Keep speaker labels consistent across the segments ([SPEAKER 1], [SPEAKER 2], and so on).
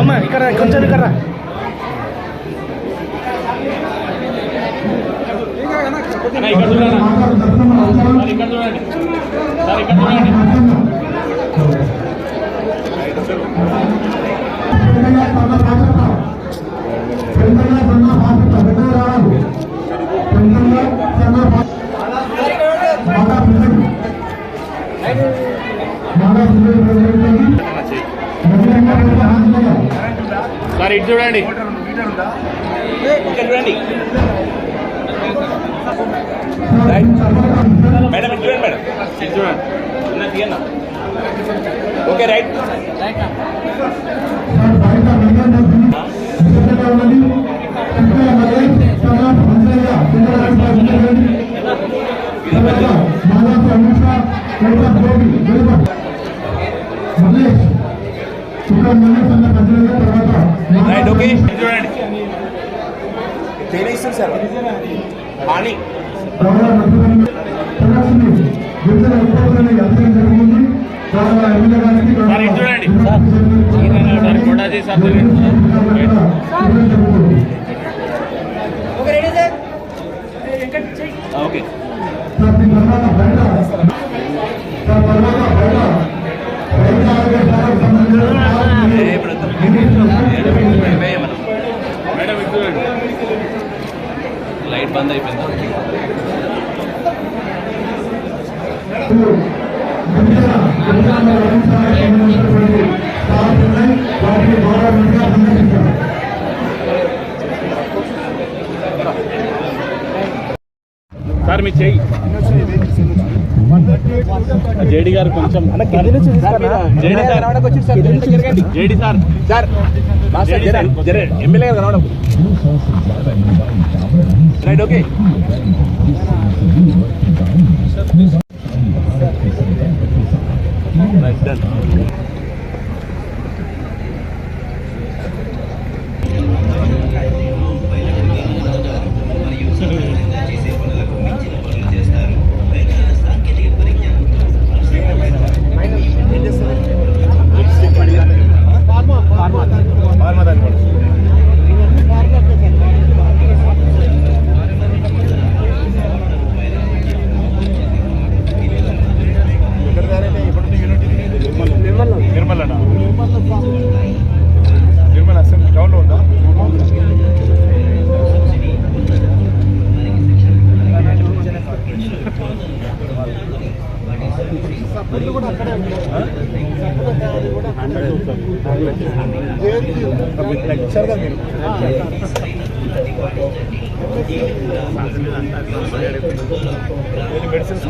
[SPEAKER 1] అమ్మా ఇక్కడ కొంచెం ఇక్కడ
[SPEAKER 2] సార్ ఇటు చూడండి, ఇక్కడ చూడండి మేడం, ఇటు చూడండి మేడం, ఇటు చూడండి అన్న తీయన్నా. ఓకే రైట్ రైట్ ఓకే చూడండి తేడా ఇస్తుంది సార్ పానీ సార్ ఇటు చూడండి సార్ ఫోటో చేసి ఓకే మేడం ఇటు చూడండి లైట్ బంద్ అయిపోయింది. సార్ మీ చెయ్యి జేడి గారు కొంచెం జేడి సార్ ఎమ్మెల్యే గారు కనవడం right okay right done. Nirmal assembly టౌన్లో ఉందా? లెక్చర్గా మీరు మెడిసిన్స్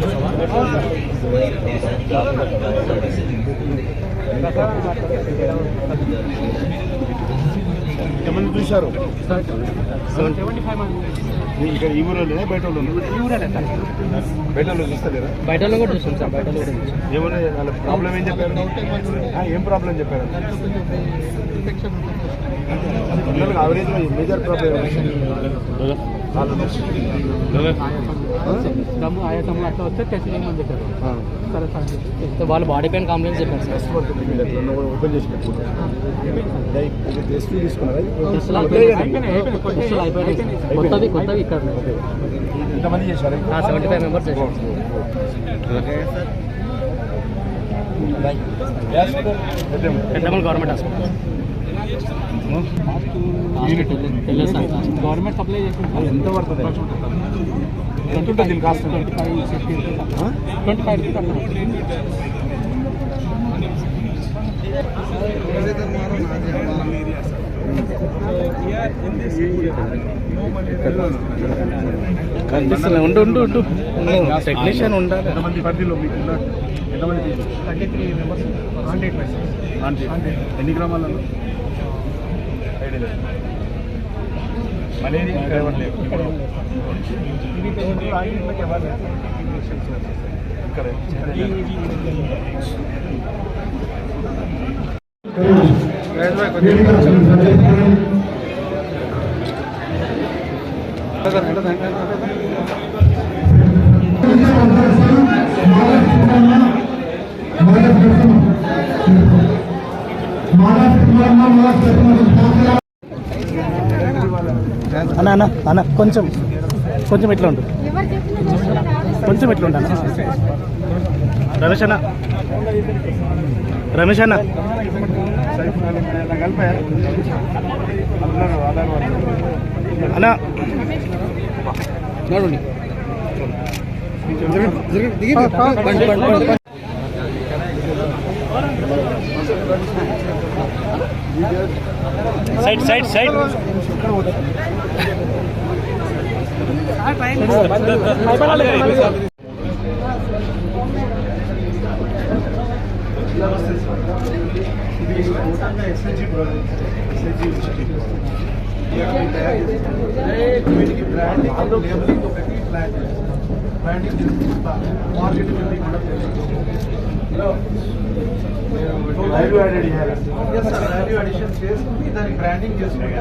[SPEAKER 2] ఎంతమంది చూశారు? ఇక్కడ ఈ ఊళ్ళోనే బయట బయట చూస్తలేరా?
[SPEAKER 1] బయట కూడా చూస్తాం సార్. బయట కూడా
[SPEAKER 2] ఏమన్నా వాళ్ళ ప్రాబ్లం ఏం చెప్పారు? ఏం ప్రాబ్లం చెప్పారు? పిల్లలకు అవరేజ్ మేజర్ ప్రాబ్లం
[SPEAKER 1] ఆయాసము అట్లా వస్తే టెస్ట్ చేయమని చెప్పారు. సరే సార్ వాళ్ళు బాడీ పెయిన్ కంప్లైంట్ చెప్పారు సార్.
[SPEAKER 2] ఓపెన్ చేసి టెస్ట్ తీసుకున్నారా?
[SPEAKER 1] కొత్తవి ఇక్కడ
[SPEAKER 2] ఎంతమంది చేశారు?
[SPEAKER 1] 75 మెంబర్స్ చేశారు. గవర్నమెంట్ హాస్పిటల్ గవర్నమెంట్ సప్లై చేసుకుంటారు.
[SPEAKER 2] ఎంత పడుతుంది? ఎంత ఉంటుంది దీని కాస్ట్?
[SPEAKER 1] 25 కనిపిస్తుంది. ఉండు టెక్నీషియన్ ఉండాలి.
[SPEAKER 2] ఎంతమంది పరిధిలో మీకు ఎంతమంది?
[SPEAKER 1] 33 మెంబర్స్.
[SPEAKER 2] 100 ఎన్ని గ్రామాలలో? మలేరియా ఇక్కడ ఎవరు లేవు. ఇక్కడ
[SPEAKER 1] ఇక్కడ
[SPEAKER 3] అన్న అన్న అన్న కొంచెం కొంచెం ఎట్లా ఉంటుంది కొంచెం ఎట్లా ఉంటాను రమేష్ అన్న రమేష్ అన్న అన్న
[SPEAKER 1] చూడండి
[SPEAKER 3] side side side
[SPEAKER 4] value added చేయాలి వాల్యూ అడిషన్ చేసుకుని దానికి బ్రాండింగ్ చేసుకుంటే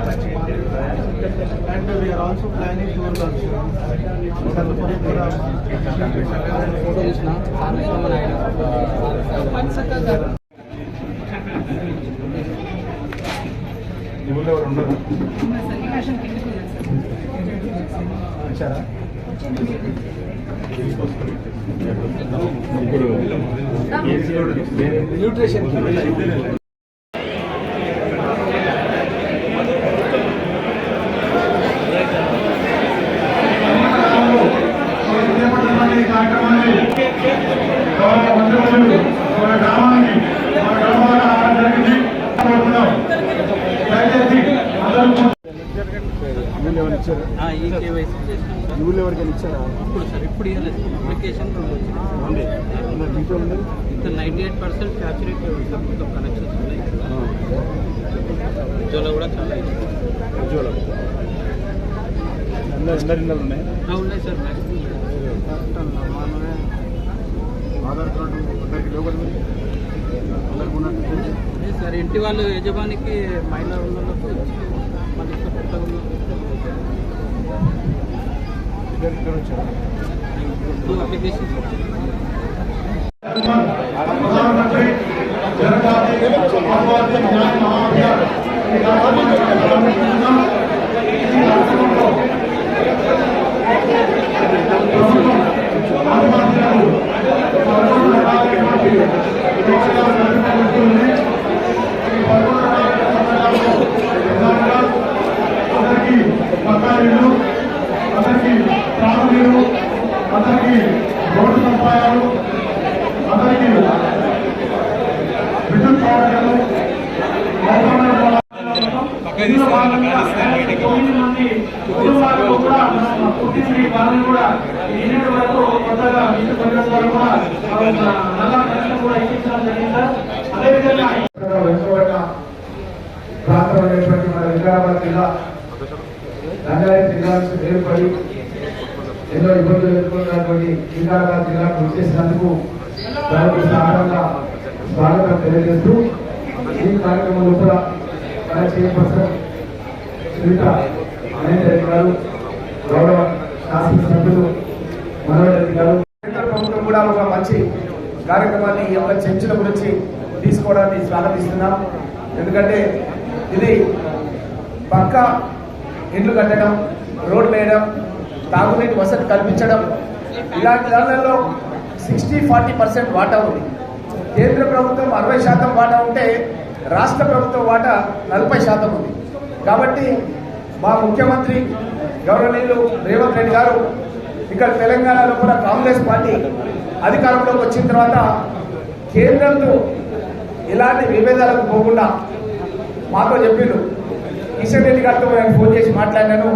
[SPEAKER 4] and we're also planning tour
[SPEAKER 1] photo చూసిన
[SPEAKER 4] ఎవరు ఉండదు వచ్చారా ఇప్పుడు న్యూట్రిషన్ యూలు ఎవరికైనా ఇచ్చారా
[SPEAKER 1] ఇప్పుడు సార్ ఇప్పుడు అప్లికేషన్ ఇంకా 98% సాచురేట్ మొత్తం కనెక్షన్స్ ఉన్నాయి ఉజ్వల కూడా చాలా
[SPEAKER 4] ఉజ్వల అందరు ఉన్నాయి
[SPEAKER 1] ఉన్నాయి సార్
[SPEAKER 4] ఆధార్ కార్డు అందరికి లేవు కదా అందరికి ఉన్నట్టు
[SPEAKER 1] లేదు సార్ ఇంటి వాళ్ళు యజమానికి మహిళా ఉన్నలకు మళ్ళీ కొత్తగా
[SPEAKER 4] ఇక్కడ వచ్చారా
[SPEAKER 1] అప్లికేషన్
[SPEAKER 4] అందరికీ త్రాగునీరు అందరికీ రోడ్డు సదుపాయాలు అందరికీ విద్యుత్ సౌకర్యాలు వెనుకబడిన ప్రాంతం అనేటువంటి మన వికారాబాద్ జిల్లా రంగారెడ్డి జిల్లా నుంచి వేరుపడి ఎన్నో ఇబ్బందులు ఎదుర్కొన్నటువంటి వికారాబాద్ జిల్లాకు వచ్చేసినందుకు దానికి సాధారణంగా స్వాగతం తెలియజేస్తూ ఈ కార్యక్రమం లోపల మన చైర్పర్సన్ శ్రీత మహేందర్ రెడ్డి గారు గౌరవ శాసనసభ్యులు మనోహర్ రెడ్డి గారు కేంద్ర ప్రభుత్వం కూడా ఒక మంచి కార్యక్రమాన్ని ఈ యొక్క చర్చల గురించి తీసుకోవడాన్ని స్వాగతిస్తున్నాం. ఎందుకంటే ఇది పక్కా ఇండ్లు కట్టడం, రోడ్లు వేయడం, తాగునీటి వసతి కల్పించడం ఇలాంటి దానిలో 60-40% వాటా ఉంది. కేంద్ర ప్రభుత్వం 60% వాటా ఉంటే రాష్ట్ర ప్రభుత్వం వాటా 40% ఉంది. కాబట్టి మా ముఖ్యమంత్రి గౌరవనీయులు రేవంత్ రెడ్డి గారు ఇక్కడ తెలంగాణలో కూడా కాంగ్రెస్ పార్టీ అధికారంలోకి వచ్చిన తర్వాత కేంద్రంతో ఇలాంటి విభేదాలకు పోకుండా మాతో చెప్పిండు. కిషన్ రెడ్డి గారితో నేను ఫోన్ చేసి మాట్లాడినాను.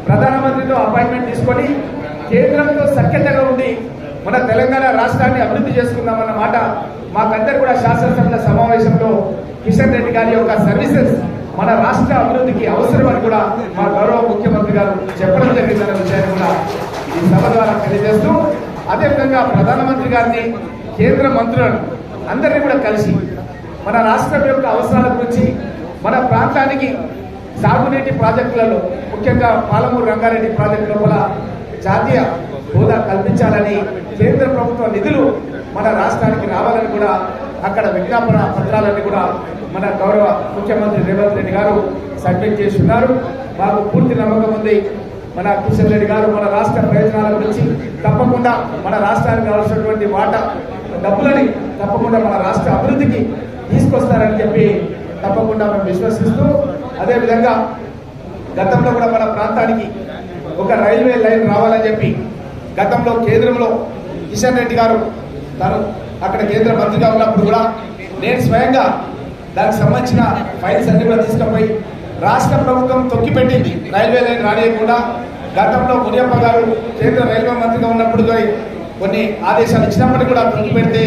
[SPEAKER 4] ప్రధానమంత్రితో అపాయింట్మెంట్ తీసుకొని కేంద్రంతో సఖ్యతగా ఉండి మన తెలంగాణ రాష్ట్రాన్ని అభివృద్ధి చేసుకుందామన్న మాట మాకందరు కూడా శాసనసభ్యుల సమావేశంలో కిషన్ రెడ్డి గారి యొక్క సర్వీసెస్ మన రాష్ట్ర అభివృద్ధికి అవసరమని కూడా మా గౌరవ ముఖ్యమంత్రి గారు చెప్పడం జరిగిందన్న విషయాన్ని కూడా ఈ సభ ద్వారా తెలియజేస్తూ, అదేవిధంగా ప్రధానమంత్రి గారిని, కేంద్ర మంత్రులను అందరినీ కూడా కలిసి మన రాష్ట్రం యొక్క అవసరాల గురించి, మన ప్రాంతానికి సాగునీటి ప్రాజెక్టులలో ముఖ్యంగా పాలమూరు రంగారెడ్డి ప్రాజెక్టు లోపల జాతీయ హోదా కల్పించాలని, కేంద్ర ప్రభుత్వ నిధులు మన రాష్ట్రానికి రావాలని కూడా అక్కడ విజ్ఞాపన పత్రాలన్నీ కూడా మన గౌరవ ముఖ్యమంత్రి రేవంత్ రెడ్డి గారు సబ్మిట్ చేసి ఉన్నారు. మాకు పూర్తి నమ్మకం ఉంది మన కిషన్ రెడ్డి గారు మన రాష్ట్ర ప్రయోజనాల గురించి తప్పకుండా మన రాష్ట్రానికి కావాల్సినటువంటి వాటా డబ్బులని తప్పకుండా మన రాష్ట్ర అభివృద్ధికి తీసుకొస్తారని చెప్పి తప్పకుండా మేము విశ్వసిస్తూ, అదేవిధంగా గతంలో కూడా మన ప్రాంతానికి ఒక రైల్వే లైన్ రావాలని చెప్పి గతంలో కేంద్రంలో కిషన్ రెడ్డి గారు తను అక్కడ కేంద్ర మంత్రిగా ఉన్నప్పుడు కూడా నేను స్వయంగా దానికి సంబంధించిన ఫైల్స్ అన్ని కూడా తీసుకుపోయి రాష్ట్ర ప్రభుత్వం తొక్కిపెట్టింది రైల్వే లైన్ రానియకుండా. గతంలో మునియప్ప గారు కేంద్ర రైల్వే మంత్రిగా ఉన్నప్పుడు కొన్ని ఆదేశాలు ఇచ్చినప్పటికీ కూడా తొక్కిపెడితే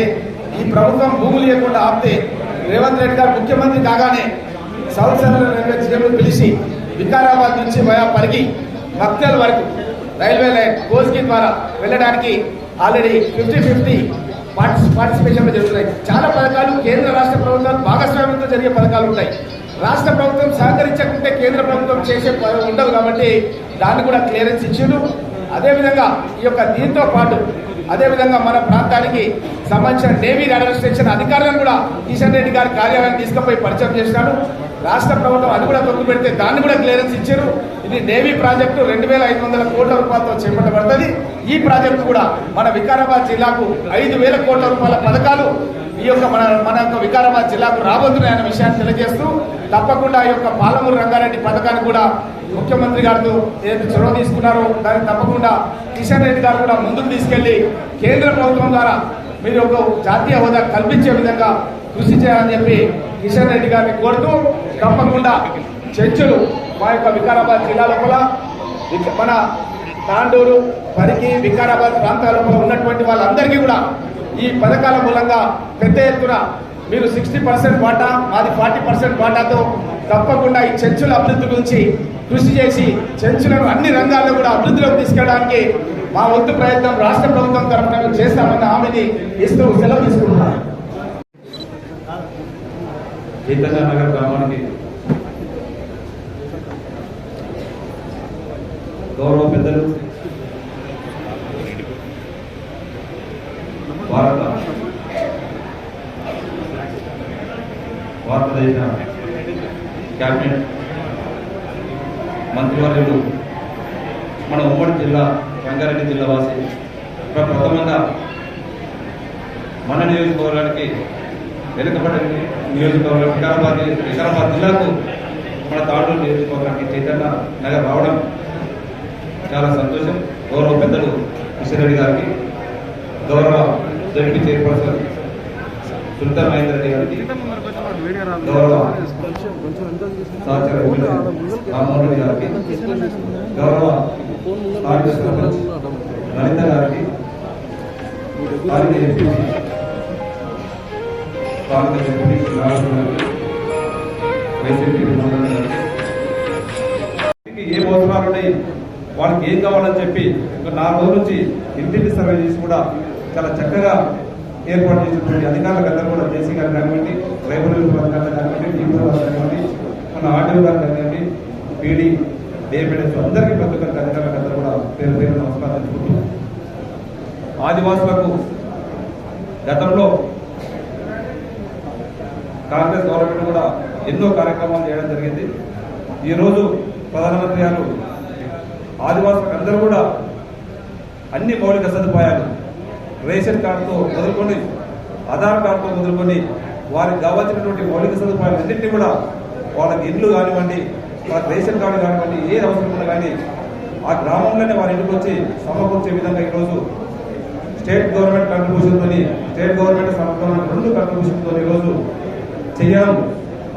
[SPEAKER 4] ఈ ప్రభుత్వం భూములు ఇవ్వకుండా ఆపితే రేవంత్ రెడ్డి గారు ముఖ్యమంత్రి కాగానే సౌత్ సెంట్రల్ రైల్వే జీఎంను పిలిచి వికారాబాద్ నుంచి వయా పరిగి మక్తల్ వరకు రైల్వే లైన్ కోస్కి ద్వారా వెళ్ళడానికి ఆల్రెడీ 50-50 పార్టిసిపేషన్లో జరుగుతున్నాయి. చాలా పథకాలు కేంద్ర రాష్ట్ర ప్రభుత్వాలు భాగస్వామ్యంతో జరిగే పథకాలు ఉంటాయి. రాష్ట్ర ప్రభుత్వం సహకరించకుంటే కేంద్ర ప్రభుత్వం చేసే ఉండదు కాబట్టి దాన్ని కూడా క్లియరెన్స్ ఇచ్చిండు. అదేవిధంగా ఈ యొక్క దీంతో పాటు అదేవిధంగా మన ప్రాంతానికి సంబంధించిన నేవీ అడ్మినిస్ట్రేషన్ అధికారులను కూడా కిషన్ రెడ్డి గారి కార్యాలయాన్ని తీసుకుపోయి పరిచయం చేసినాడు. రాష్ట్ర ప్రభుత్వం అది కూడా తొక్కు పెడితే దాన్ని కూడా క్లియరెన్స్ ఇచ్చారు. ఇది నేవీ ప్రాజెక్టు 2,500 కోట్ల రూపాయలతో చేపట్టబడుతుంది. ఈ ప్రాజెక్టు కూడా మన వికారాబాద్ జిల్లాకు 5,000 కోట్ల రూపాయల పథకాలు ఈ యొక్క మన యొక్క వికారాబాద్ జిల్లాకు రాబోతున్నాయన్న విషయాన్ని తెలియజేస్తూ తప్పకుండా ఈ యొక్క పాలమూరు రంగారెడ్డి పథకాన్ని కూడా ముఖ్యమంత్రి గారితో ఏదైతే చొరవ తీసుకున్నారో దాన్ని తప్పకుండా కిషన్ రెడ్డి గారు కూడా ముందుకు తీసుకెళ్లి కేంద్ర ప్రభుత్వం ద్వారా మీరు ఒక జాతీయ హోదా కల్పించే విధంగా కృషి చేయాలని చెప్పి కిషన్ రెడ్డి గారిని కోరుతూ తప్పకుండా చర్చలు మా యొక్క వికారాబాద్ జిల్లా లోపల మన తాండూరు పరిగి వికారాబాద్ ప్రాంతాల లోపల ఉన్నటువంటి వాళ్ళందరికీ కూడా ఈ పథకాల మూలంగా పెద్ద ఎత్తున మీరు 60% వాటా మాది 40% వాటాతో తప్పకుండా ఈ చర్చల అభివృద్ధి గురించి కృషి చేసి చర్చలను అన్ని రంగాల్లో కూడా అభివృద్ధిలోకి తీసుకెళ్ళడానికి మా వంతు ప్రయత్నం రాష్ట్ర ప్రభుత్వం తరఫున చేస్తామన్న హామీని ఇస్తూ సెలవు తీసుకుంటున్నాను.
[SPEAKER 2] చైతన్య నగర్ గ్రామానికి గౌరవ పెద్దలు భారతదేశ క్యాబినెట్ మంత్రివర్యులు మన ఉమ్మడి జిల్లా రంగారెడ్డి జిల్లా వాసి ప్రథమంగా మన నియోజకవర్గానికి వెనుకబడి నియోజకవర్గం వికారాబాద్ జిల్లాకు మన తాండూరు నియోజకవర్గానికి చైతన్య నగర్ రావడం చాలా సంతోషం. గౌరవ పెద్దలు కిషన్ రెడ్డి గారికి, గౌరవ జడ్పీ చైర్పర్సన్ సుల్తాన్ మహేందర్ రెడ్డి గారికి, గౌరవ సహచర రామ్మోహన్ రెడ్డి గారికి, గౌరవ లలిత గారికి, ఏ అవసరాలు ఉన్నాయి, వాళ్ళకి ఏం కావాలని చెప్పి ఒక 4 రోజుల నుంచి ఇంటింటి సర్వే చేసి కూడా చాలా చక్కగా ఏర్పాటు చేసినటువంటి అధికారులకు అందరూ కూడా జేసీ గారు కానివ్వండి, ట్రైబల్ అధికారులు కానివ్వండి, డీపీ కానివ్వండి, మన ఆర్డీఓ గారు కానివ్వండి, పీడీ డిఎంఎస్ అందరికీ ప్రతి ఒక్కరికి అధికారులకు అందరూ కూడా పేరు పేరు నమస్కారం తెలుపుతూ, ఆదివాసులకు గతంలో కాంగ్రెస్ గవర్నమెంట్ కూడా ఎన్నో కార్యక్రమాలు చేయడం జరిగింది. ఈరోజు ప్రధానమంత్రి గారు ఆదివాసులకు అందరూ కూడా అన్ని మౌలిక సదుపాయాలు రేషన్ కార్డుతో మొదలుకొని ఆధార్ కార్డుతో మొదలుకొని వారికి కావాల్సినటువంటి మౌలిక సదుపాయాలు అన్నింటినీ కూడా వాళ్ళకి ఇల్లు కానివ్వండి, వాళ్ళకి రేషన్ కార్డు కానివ్వండి, ఏ అవసరం ఉన్నా కానీ ఆ గ్రామంలోనే వారి ఇంటికి వచ్చి సమకూర్చే విధంగా ఈరోజు స్టేట్ గవర్నమెంట్ కంట్రిబ్యూషన్తో స్టేట్ గవర్నమెంట్ సంస్థ 2 కంట్రిబ్యూషన్తో ఈరోజు చేయడం,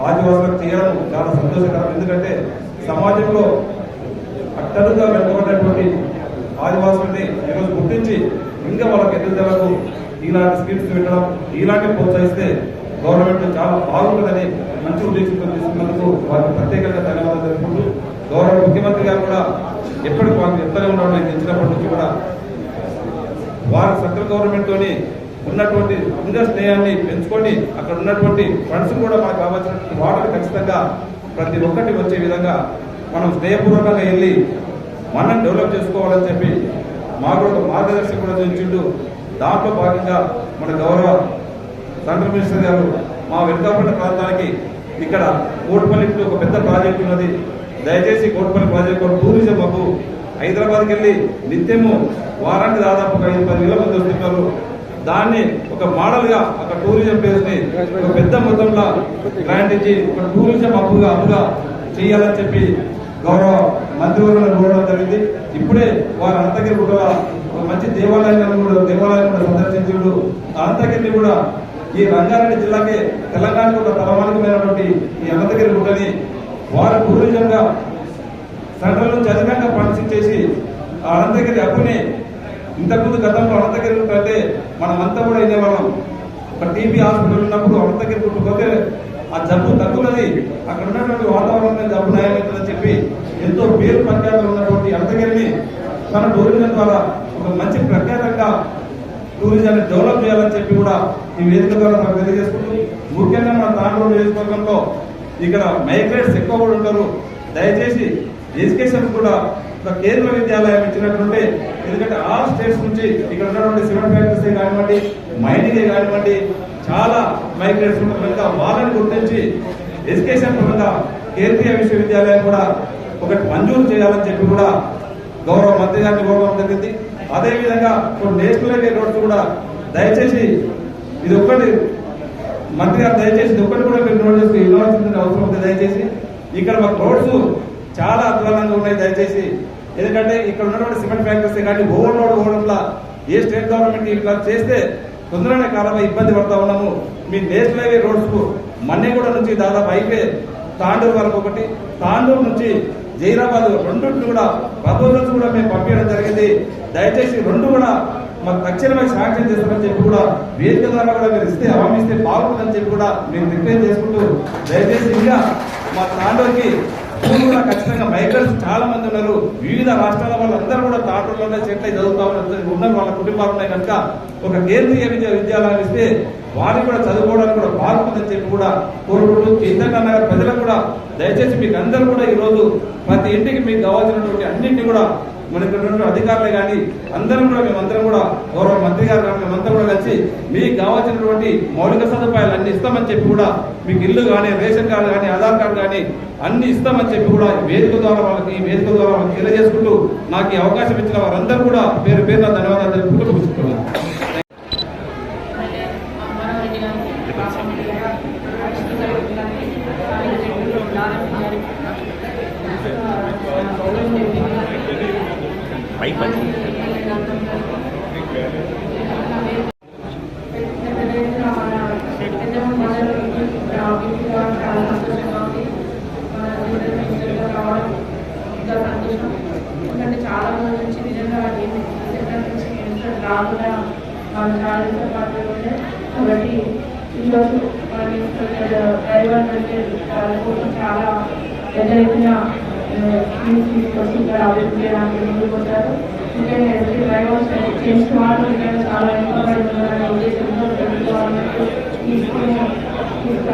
[SPEAKER 2] ఆదివాసులకు చేయడం చాలా సంతోషకరం. ఎందుకంటే సమాజంలో అట్టడుగా వెనుకబడినటువంటి ఆదివాసులని ఈరోజు గుర్తించి ఇంకా వాళ్ళకి ఎదుగుదలకు ఇలాంటి స్కీమ్స్ పెట్టడం, ఇలాంటి ప్రోత్సహిస్తే గవర్నమెంట్ చాలా బాగుంటుందని మంచి ఉద్దేశంతో తీసుకున్నందుకు వారికి ప్రత్యేకంగా ధన్యవాదాలు తెలుపుకుంటూ, గౌరవ ముఖ్యమంత్రి గారు కూడా ఎప్పటికి వారికి ఎంతనే ఉండడం తెచ్చినప్పటి నుంచి కూడా వారు సెంట్రల్ గవర్నమెంట్ తోని ఉన్నటువంటి ఇంకా స్నేహాన్ని పెంచుకొని అక్కడ ఉన్నటువంటి ఫండ్స్ కూడా మనకు కావాల్సినటువంటి వాటర్ ఖచ్చితంగా ప్రతి ఒక్కటి వచ్చే విధంగా మనం స్నేహపూర్వకంగా వెళ్ళి మనం డెవలప్ చేసుకోవాలని చెప్పి మాకు ఒక మార్గదర్శకం కూడా చూపించిండు. దాంట్లో భాగంగా మన గౌరవ సెంట్రల్ మినిస్టర్ గారు మా వెనుకబడిన ప్రాంతానికి ఇక్కడ కోట్పల్లికి ఒక పెద్ద ప్రాజెక్ట్ ఉన్నది. దయచేసి కోట్పల్లి ప్రాజెక్ట్ టూరిజం మాకు హైదరాబాద్కి వెళ్ళి నిత్యము వారానికి దాదాపు 5-10 వేల మంది వస్తున్నారు. దాన్ని ఒక మోడల్ గా ఒక టూరిజం ప్లేస్ ని ఒక పెద్ద మొత్తంలో గ్రాంట్ ఇచ్చి ఒక టూరిజం అప్పుగా చేయాలని చెప్పి గౌరవ మంత్రివర్గంలో కోరడం జరిగింది. ఇప్పుడే వారు అనంతగిరి గుట్టలో ఒక మంచి దేవాలయాన్ని కూడా సందర్శించారు. అనంతగిరిని కూడా ఈ రంగారెడ్డి జిల్లాకే తెలంగాణకు ఒక తలమానికమైనటువంటి ఈ అనంతగిరి గుట్టని వారు టూరిజంగా సెంట్రల్ నుంచి అధికంగా ఫండ్స్ చేసి ఆ అనంతగిరి అప్పుని ఇంతకుముందు గతంలో అనంతగిరి గుట్ట అంటే మనమంతా కూడా ఇదేవాళ్ళం. ఒక టీబీ హాస్పిటల్ ఉన్నప్పుడు అనంతగిరి గుట్టు పోతే ఆ జబ్బు తగ్గున్నది, అక్కడ ఉన్నటువంటి వాతావరణం జబ్బు నయమవుతుందని చెప్పి ఎంతో పేరు ప్రఖ్యాతలు ఉన్నటువంటి అనంతగిరిని మన టూరిజం ద్వారా ఒక మంచి ప్రఖ్యాతంగా టూరిజాన్ని డెవలప్ చేయాలని చెప్పి కూడా ఈ వేదిక ద్వారా మనకు తెలియజేసుకుంటూ, ముఖ్యంగా మన తాండూరు నియోజకవర్గంలో ఇక్కడ మైగ్రేట్స్ ఎక్కువ కూడా ఉంటారు. దయచేసి ఎడ్యుకేషన్ కూడా ఒక కేంద్ర విద్యాలయం ఇచ్చినట్టుంటే, ఎందుకంటే ఆల్ స్టేట్స్ నుంచి ఇక్కడ ఉన్నటువంటి సిమెంట్ ఫ్యాక్టరీస్ కానివ్వండి, మైనింగ్ కానివ్వండి, చాలా మైగ్రేట్స్ ఉన్న కనుక వాళ్ళని గుర్తించి ఎడ్యుకేషన్ పరంగా కేంద్రీయ విశ్వవిద్యాలయం కూడా ఒకటి మంజూరు చేయాలని చెప్పి కూడా గౌరవ మంత్రి గారిని కోరడం జరిగింది. అదేవిధంగా కొన్ని నేషనల్ హైవే రోడ్స్ కూడా దయచేసి ఇది ఒక్కటి మంత్రి గారు దయచేసి ఇది ఒక్కటి కూడా మీరు నోట్ చేసుకుని ఇవ్వాల్సిన అవసరం ఉంది. దయచేసి ఇక్కడ మాకు రోడ్స్ చాలా అధ్వానంగా ఉన్నాయి. దయచేసి ఎందుకంటే ఇక్కడ ఉన్నటువంటి సిమెంట్ ఫ్యాక్టరీస్ కానీ ఓవర్లోడ్ ఓవడంలా ఏ స్టేట్ గవర్నమెంట్ ఇట్లా చేస్తే తొందరగా కాలంలో ఇబ్బంది పడతా ఉన్నాము. మీ నేషనల్ హైవే రోడ్స్ కు మన్నెగూడ నుంచి దాదాపు హైవే తాండూరు వరకు ఒకటి, తాండూరు నుంచి జైరాబాద్ రెండింటిని కూడా ప్రపోజల్స్ కూడా మేము పంపించడం జరిగింది. దయచేసి రెండు కూడా మాకు తక్షణమే శాంక్షన్ చేస్తామని చెప్పి కూడా వేదిక ద్వారా కూడా మీరు ఇస్తే హామీస్తే బాగుంటుందని చెప్పి కూడా మేము రిక్వెస్ట్ చేసుకుంటూ, దయచేసి ఇంకా మా తాండూరుకి కూడా ఖచ్చితంగా మైగ్రెంట్స్ చాలా మంది ఉన్నారు. వివిధ రాష్ట్రాల వాళ్ళందరూ కూడా తాండూరులోనే సెటిల్ అయి చదువుతా ఉన్నారు. వాళ్ళ కుటుంబాలు ఉన్నాయి కనుక ఒక కేంద్రీయ విద్యాలయం ఇస్తే వారికి కూడా చదువుకోవడానికి కూడా బాగుంటుందని చెప్పి కూడా కోరుకుంటూ, ఇంతకన్నా ప్రజలకు కూడా దయచేసి మీకు అందరూ కూడా ఈ రోజు ప్రతి ఇంటికి మీకు కావాల్సినటువంటి అన్నింటినీ కూడా మనకి అధికారులే కానీ అందరం కూడా మేమందరం కూడా గౌరవ మంత్రి గారు కానీ మేమంతా కూడా కలిసి మీకు కావాల్సినటువంటి మౌలిక సదుపాయాలు అన్ని ఇస్తామని చెప్పి కూడా మీకు ఇల్లు కానీ, రేషన్ కార్డు కానీ, ఆధార్ కార్డు కానీ అన్ని ఇస్తామని చెప్పి కూడా ఈ వేదిక ద్వారా వాళ్ళకి తెలియజేసుకుంటూ, నాకు ఈ అవకాశం ఇచ్చిన వారందరూ కూడా పేరు పేరున ధన్యవాదాలు తెలుపుకుంటూ కూర్చుంటున్నాను.
[SPEAKER 5] ఎందుకంటే చాలా మంది నుంచి నిజంగా రాకుండా వాళ్ళు చాలా పాటు ఉండే కాబట్టి ఈరోజు డ్రైవర్ కోసం చాలా పెద్ద ఎత్తున అభివృద్ధి చేయడానికి ముందుకు వచ్చారు. ముఖ్యంగా ఎదుటి డ్రైవర్స్ చేసిన వాళ్ళు చాలా వెనుకబడి ఉన్నారనే ఉద్దేశంతో తీసుకురావడం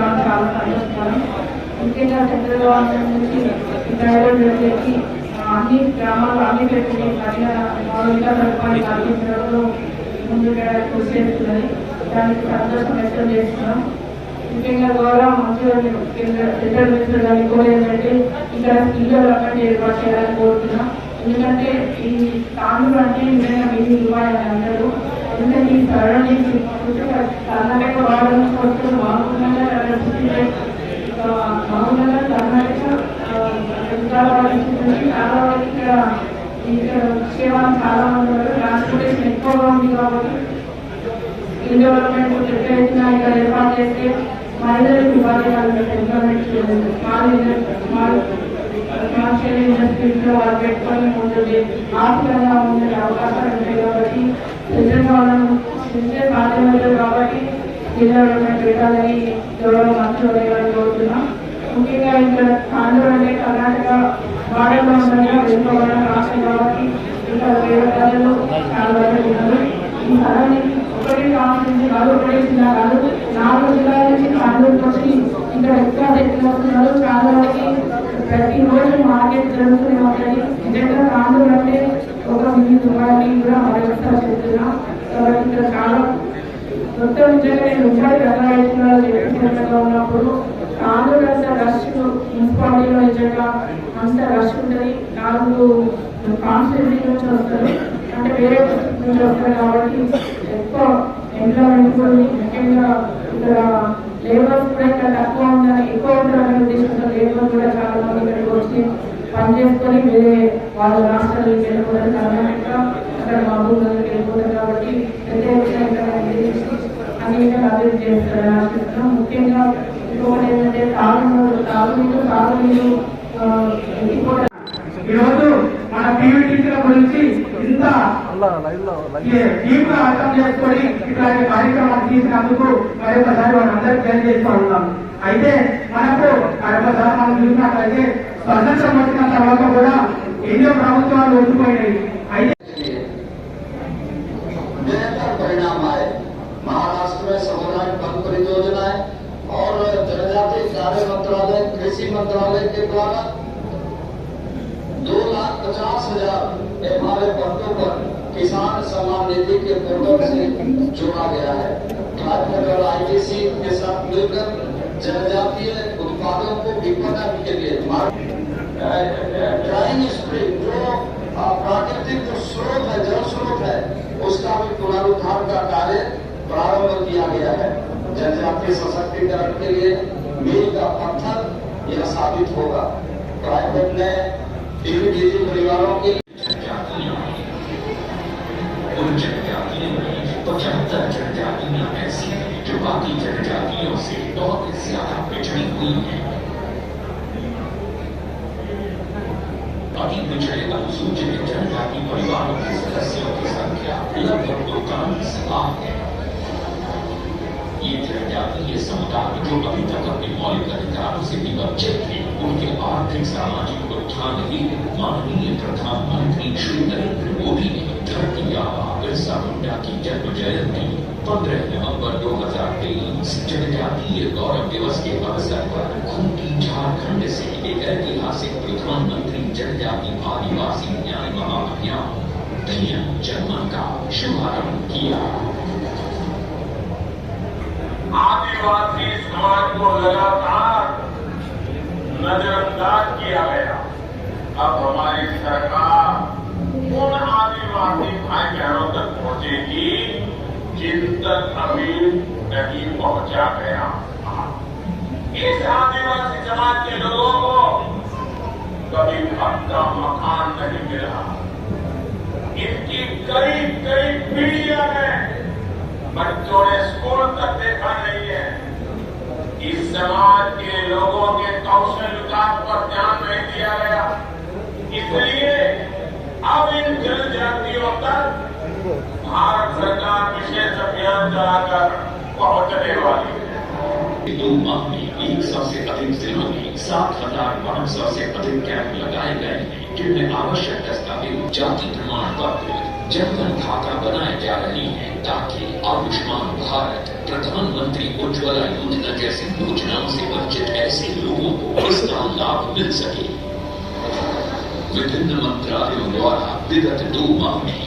[SPEAKER 5] చాలా సంతోషకరం. ముఖ్యంగా సెంట్రల్ గవర్నమెంట్ నుంచి డ్రైవర్ వ్యక్తికి అన్ని గ్రామాలు అన్ని పెట్టి తగిన మౌలిక సదుపాయాలు కల్పించడంలో ముందుగా కృషి చేస్తున్నది. దానికి సంతోషం వ్యక్తం చేస్తున్నాం. ముఖ్యంగా గౌరవ మంత్రి సెంట్రల్ మినిస్టర్ గారిని కోరేదంటే ఇక్కడ స్కిల్ డెవలప్మెంట్ ఏర్పాటు చేయాలని కోరుతున్నాం. ఎందుకంటే ఈ తాండూరు అంటే నిజంగా మీరు ఇవ్వాలని అందరూ, ఎందుకంటే ఈ సరౌండింగ్స్ కర్ణాటక వాడడం కోసం మామూలుగా కర్ణాటక చాలా వరకు ఇక్కడ వచ్చేవాళ్ళు చాలా మంది ఉన్నారు. ట్రాన్స్పోర్టేషన్ ఎక్కువగా ఉంది కాబట్టి స్కిల్ డెవలప్మెంట్ పెద్ద ఎత్తున ఇక్కడ ఏర్పాటు చేస్తే మహిళలకు ఉపాధి కమర్షియల్ ఇండస్ట్రీస్లో వాళ్ళు పెట్టుకొని ఉంటుంది ఆర్థికంగా ఉండే అవకాశాలు ఉంటాయి. కాబట్టి నిజంగా వాళ్ళను చూసే సాధ్యం లేదు. కాబట్టి స్కిల్ డెవలప్మెంట్ పెట్టాలని గౌరవ మంత్రి గారిని కోరుతున్నాం. ముఖ్యంగా ఇక్కడ తాండూరు అంటే కర్ణాటక బార్డర్లో ఉండగా వెనుకబడిన రాష్ట్రం కాబట్టి ఇక్కడ వేరే ప్రజలు చాలా వరకు ఉన్నారు. ఈ సరౌండింగ్ ఒకటి కావాల్సింది కాదు, ఒకటి జిల్లా కాదు, 4 జిల్లాల నుంచి తాండూరుకి వచ్చి ఇక్కడ ఎక్కువ ఎత్తున వస్తున్నారు. చాలా వరకు ప్రతిరోజు మార్కెట్ జరుగుతూనే ఉంటుంది. నిజంగా తాండూరు అంటే ఒక మినీ దుబాయ్కి కూడా మరొకసారి చెప్తున్నాం. కాబట్టి ఇక్కడ చాలా మొత్తం నిజంగా నేను ఉమ్మడి ప్రజాగా ఉన్నప్పుడు ఆంధ్రప్రదేశ్ రష్ మున్సిపాలిటీలో నిజంగా అంత రష్ ఉంటుంది. 4 కాన్స్టిట్యూన్సీ నుంచి వస్తారు, అంటే వేరే నుంచి వస్తారు కాబట్టి ఎక్కువ ఎంప్లాయ్మెంట్ కూడా ముఖ్యంగా ఇక్కడ లేబర్స్ కూడా ఇక్కడ తక్కువ ఉందని ఎక్కువ ఉంటారనే ఉద్దేశంతో లేబర్ కూడా చాలా మంది ఇక్కడికి వచ్చి పనిచేసుకొని వేరే వాళ్ళ రాష్ట్రాలకు వెళ్ళిపోతారు, కర్ణాటక అక్కడ మా ఊళ్ళకి వెళ్ళిపోతారు. కాబట్టి ప్రత్యేకంగా అనేక అభివృద్ధి చేస్తారు రాష్ట్రంలో. ముఖ్యంగా ఇంకొకటి ఏంటంటే తాగునీరు
[SPEAKER 4] ఈరోజు మన పీవీటీల గురించి ఇంత డీప్ గా అర్థం చేసుకొని ఇట్లాంటి కార్యక్రమాలు తీసినందుకు మరొకసారి మనందరికీ తెలియజేస్తూ ఉన్నాం. అయితే మనకు మరొకసారి మనం చూసినట్లయితే స్వతంత్రం వచ్చిన తర్వాత కూడా ఎన్నో ప్రభుత్వాలు ఉండిపోయినాయి. అయితే
[SPEAKER 6] परिणाम आए। महाराष्ट्र में सामुदायिक वन परियोजनाएं और जनजातीय कार्य मंत्रालय, कृषि मंत्रालय के द्वारा 2,50,000 हमारे बंधु पर किसान सम्मान निधि के पोर्टल से जोड़ा गया है। ट्राइफेड और आईटीसी के साथ मिलकर जनजातीय उत्पादों को विपणन के लिए ड्राइंग स्प्रिंग जो प्राकृतिक जो स्रोत है, जल स्रोत है, उसका भी पुनरुद्धार का कार्य प्रारंभ किया गया है। जनजातीय सशक्तिकरण के लिए मील का पत्थर यह साबित होगा। प्राइवेट ने पीड़ित परिवारों के
[SPEAKER 7] 75 जनजातियां ऐसी हैं जो बाकी जनजातियों से बहुत ज्यादा पिछड़ी हुई हैं। अति पिछड़े अनुसूचित जनजाति परिवारों के सदस्यों की संख्या लगभग 43 लाख है। ये जनजातीय समुदाय जो अभी तक अपने मौलिक अधिकारों से वंचित थे, उनके आर्थिक सामाजिक उत्थान हेतु माननीय प्रधानमंत्री श्री नरेंद्र मोदी ने धरती आबा बिरसा मुंडा की जन्म जयंती 15 नवंबर 2023 जनजातीय गौरव दिवस के अवसर पर खूंटी झारखंड से एक ऐतिहासिक प्रधानमंत्री जनजाति आदिवासी न्याय महाअभियान पीएम जनमन का शुभारंभ किया।
[SPEAKER 8] आदिवासी समाज को लगातार नजरअंदाज किया गया। अब हमारी सरकार उन आदिवासी भाई बहनों तक पहुंचेगी जिन तक अभी नहीं पहुंचा गया। इस आदिवासी समाज के लोगों को कभी पक्का मकान नहीं मिला। इनकी कई पीढ़ियों में बच्चों ने स्कूल तक देखा नहीं है। इस समाज के लोगों के कौशल विकास पर ध्यान नहीं दिया गया। इसलिए अब इन जनजातियों तक भारत सरकार विशेष अभियान चलाकर पहुंचने वाली है।
[SPEAKER 7] 2 माह में 100 से अधिक जिलों में 7,500 से अधिक कैंप लगाए गए हैं, जिनमें आवश्यक दस्तावेज, जाति प्रमाण पत्र, जनधन खाता बनाए जा रहे हैं ताकि आयुष्मान भारत, प्रधानमंत्री उज्ज्वला योजना जैसी योजनाओं से वंचित ऐसे लोगों को इसका लाभ मिल सके। विभिन्न मंत्रालयों द्वारा विगत 2 माह में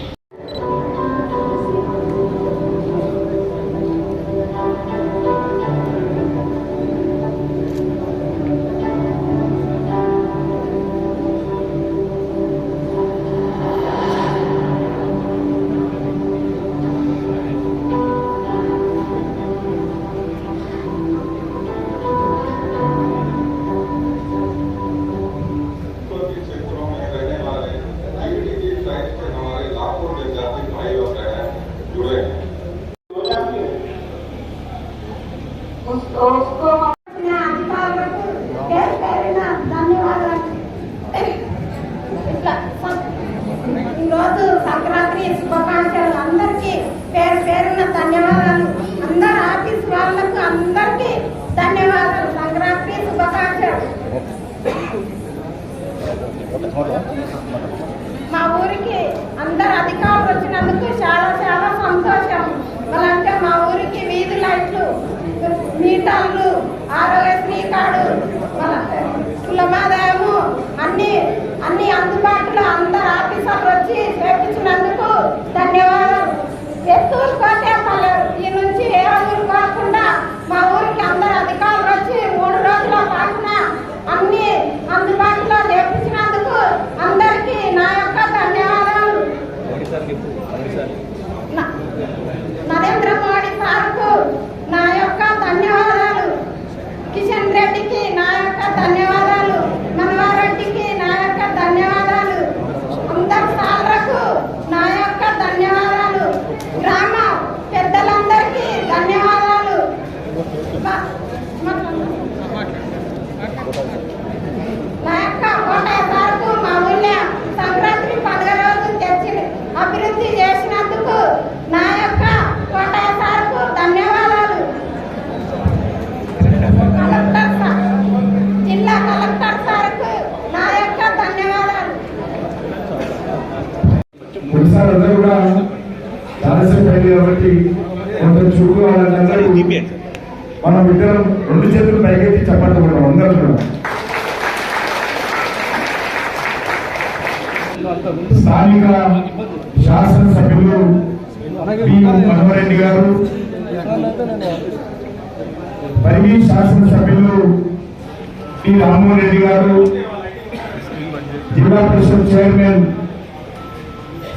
[SPEAKER 9] ఈరోజు సంక్రాంతి శుభాకాంక్షలు అందరికీ పేరు పేరున ధన్యవాదాలు. అందరు ఆఫీస్ వాళ్ళకు అందరికీ ధన్యవాదాలు. సంక్రాంతి శుభాకాంక్షలు. మా ఊరికి అందరు అధికారులు వచ్చినందుకు చాలా చాలా సంతోషం. వాళ్ళంటే మా ఊరికి వీధి లైట్లు, మీటర్లు, ఆరోగ్యశ్రీ కార్డు, కులమాదాయము అన్ని అందుబాటులో అందరు ఆఫీసర్లు వచ్చి చేపించినందుకు ధన్యవాదాలు. ఎత్తూరు కోటేపల్లి ఈ నుంచి ఏ ఊరు కాకుండా మా ఊరికి అందరు అధికారులు వచ్చి 3 రోజులు
[SPEAKER 4] ఊరు వాళ్ళందరూ మనం ఇద్దరం 2 చేతులు పైకెత్తి చెప్పట్టుకుంటాం అందరూ కూడా. స్థానిక శాసనసభ్యులు పి మనోహరెడ్డి గారు, పరిగి శాసనసభ్యులు టి రామ్మోహన్ రెడ్డి గారు, జిల్లా పరిషత్ చైర్మన్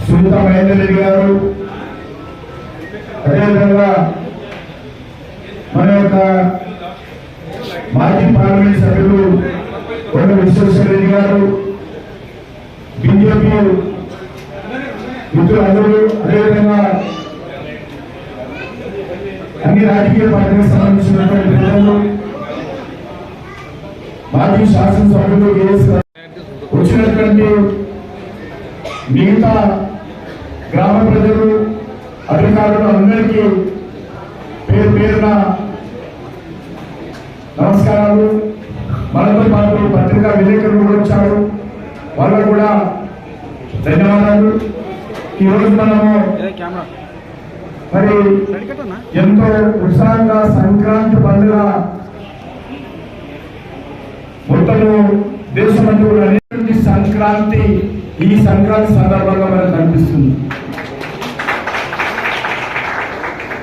[SPEAKER 4] సునీత మహేందర్ రెడ్డి గారు, అదేవిధంగా మన యొక్క మాజీ పార్లమెంట్ సభ్యులు కొండ విశ్వేశ్వర రెడ్డి గారు, బీజేపీ మిత్రులందరూ, అదేవిధంగా అన్ని రాజకీయ పార్టీలకు సంబంధించినటువంటి ప్రజలు, మాజీ శాసనసభ్యులు వచ్చినటువంటి మిగతా గ్రామ ప్రజలు, అధికారులు అందరికీ పేరు పేరున నమస్కారాలు. మనతో పాటు పత్రికా విలేకరులు కూడా వచ్చారు, వాళ్ళకు కూడా ధన్యవాదాలు. ఈరోజు మనము మరి ఎంతో ఉత్సాహంగా సంక్రాంతి పండుగ మొత్తము దేశమంతా కూడా అనేటువంటి సంక్రాంతి ఈ సంక్రాంతి సందర్భంగా మనకు కనిపిస్తుంది.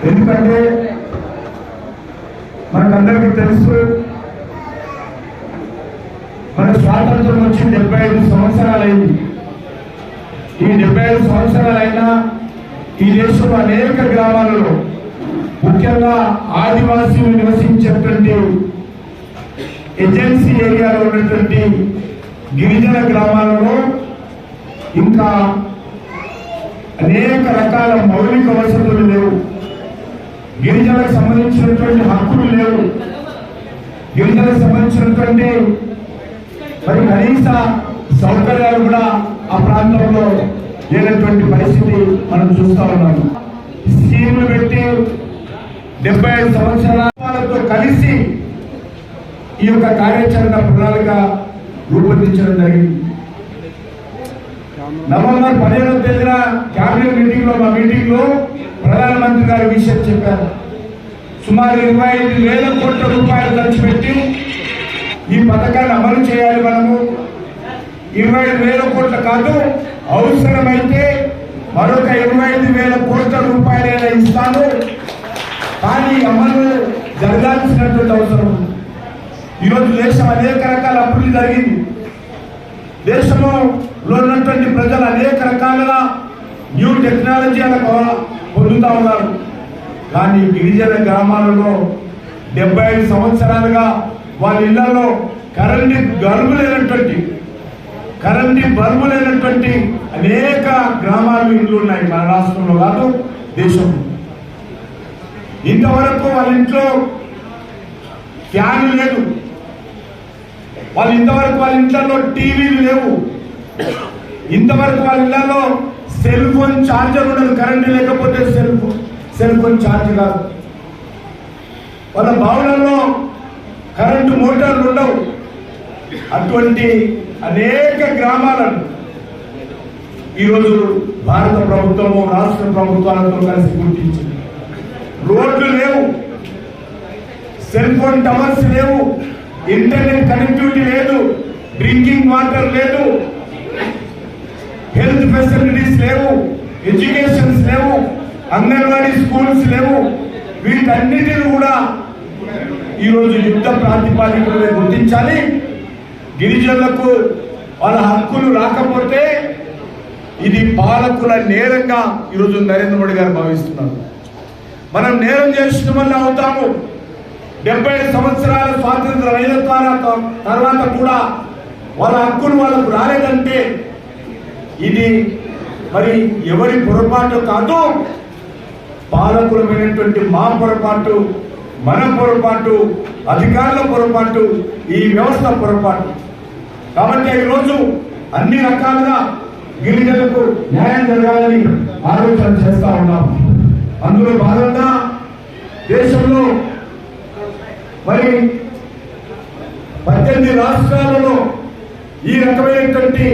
[SPEAKER 4] ఎందుకంటే మనకందరికీ తెలుసు, మన స్వాతంత్రం వచ్చి 75 సంవత్సరాలైంది. ఈ 75 సంవత్సరాలైనా ఈ దేశంలో అనేక గ్రామాలలో, ముఖ్యంగా ఆదివాసీలు నివసించేటువంటి ఏజెన్సీ ఏరియాలో ఉన్నటువంటి గిరిజన గ్రామాలలో ఇంకా అనేక రకాల మౌలిక వసతులు లేవు. గిరిజనులకు సంబంధించినటువంటి హక్కులు లేవు. గిరిజనులకు సంబంధించినటువంటి మరి కనీస సౌకర్యాలు కూడా ఆ ప్రాంతంలో లేనటువంటి పరిస్థితి మనం చూస్తా ఉన్నాము. స్కీములు పెట్టి 75 సంవత్సరాలతో కలిసి ఈ యొక్క కార్యాచరణ ప్రణాళిక రూపొందించడం జరిగింది. నవంబర్ 15వ తేదీన క్యాబినెట్ మీటింగ్ లో, మా మీటింగ్ లో ప్రధానమంత్రి గారి విషయం చెప్పారు. సుమారు 25,000 కోట్ల రూపాయలు ఖర్చు పెట్టి ఈ పథకాన్ని అమలు చేయాలి. మనము 25,000 కోట్ల కాదు, అవసరమైతే మరొక 25,000 కోట్ల రూపాయలైనా ఇస్తాను, కానీ అమలు జరగాల్సినటువంటి అవసరం ఉంది. ఈరోజు దేశం అనేక రకాల అభివృద్ధి జరిగింది. దేశంలో ఉన్నటువంటి ప్రజలు అనేక రకాలుగా న్యూ టెక్నాలజీ పొందుతా ఉన్నారు. కానీ గిరిజన గ్రామాలలో 75 సంవత్సరాలుగా వాళ్ళ ఇళ్లలో కరెంటు బల్బు లేనటువంటి అనేక గ్రామాలు ఇళ్ళు ఉన్నాయి. మన రాష్ట్రంలో కాదు, దేశంలో. ఇంతవరకు వాళ్ళ ఇంట్లో ఫ్యాన్ లేదు. ఇంతవరకు వాళ్ళ ఇంట్లో టీవీలు లేవు. ఇంతవరకు వాళ్ళ ఇళ్లలో సెల్ ఫోన్ ఛార్జర్ ఉండదు. కరెంటు లేకపోతే సెల్ ఫోన్ ఛార్జ్ కాదు. వాళ్ళ బావులలో కరెంటు మోటార్లు ఉండవు. అటువంటి అనేక గ్రామాలను ఈరోజు భారత ప్రభుత్వము, రాష్ట్ర ప్రభుత్వాలతో కలిసి గుర్తించింది. రోడ్లు లేవు, సెల్ ఫోన్ టవర్స్ లేవు, ఇంటర్నెట్ కనెక్టివిటీ లేదు, డ్రింకింగ్ వాటర్ లేదు, హెల్త్ ఫెసిలిటీస్ లేవు, ఎడ్యుకేషన్స్ లేవు, అంగన్వాడీ స్కూల్స్ లేవు. వీటన్నిటిని కూడా ఈరోజు యుద్ధ ప్రాతిపాదికగా గుర్తించాలి. గిరిజనులకు వాళ్ళ హక్కులు రాకపోతే ఇది పాలకుల నేరంగా ఈరోజు నరేంద్ర మోడీ గారు భావిస్తున్నారు. మనం నేరం చేసిన వల్ల అవుతాము. 75 సంవత్సరాల స్వాతంత్ర అయిన తర్వాత కూడా వాళ్ళ హక్కులు వాళ్ళకు రాలేదంటే ఇది మరి ఎవరి పొరపాటు కాదు, పాలకులమైనటువంటి మా పొరపాటు, మన పొరపాటు, అధికారుల పొరపాటు, ఈ వ్యవస్థ పొరపాటు. కాబట్టి ఈరోజు అన్ని రకాలుగా గిరిజనులకు న్యాయం జరగాలని ఆలోచన చేస్తా ఉన్నాం. అందులో భాగంగా దేశంలో మరి 18 రాష్ట్రాలలో ఈ రకమైనటువంటి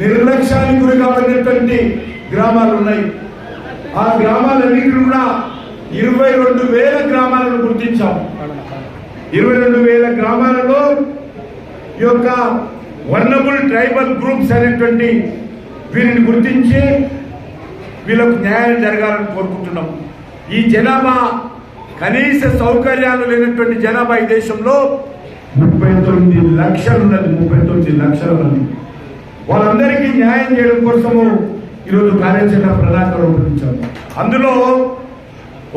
[SPEAKER 4] నిర్లక్ష్యానికి గురి కాబడినటువంటి గ్రామాలు ఉన్నాయి. ఆ గ్రామాలన్నింటినీ కూడా
[SPEAKER 10] 22,000 గ్రామాలను గుర్తించాం. 22,000 గ్రామాలలో ఈ యొక్క వల్నరబుల్ ట్రైబల్ గ్రూప్స్ అనేటువంటి వీరిని గుర్తించి వీళ్ళకు న్యాయం జరగాలని కోరుకుంటున్నాం. ఈ జనాభా కనీస సౌకర్యాలు లేనటువంటి జనాభా ఈ దేశంలో 39 లక్షలు ఉన్నది. 39 లక్షల మంది. వాళ్ళందరికీ న్యాయం చేయడం కోసము ఈరోజు కార్యాచరణ ప్రణాళిక రూపొందించాము. అందులో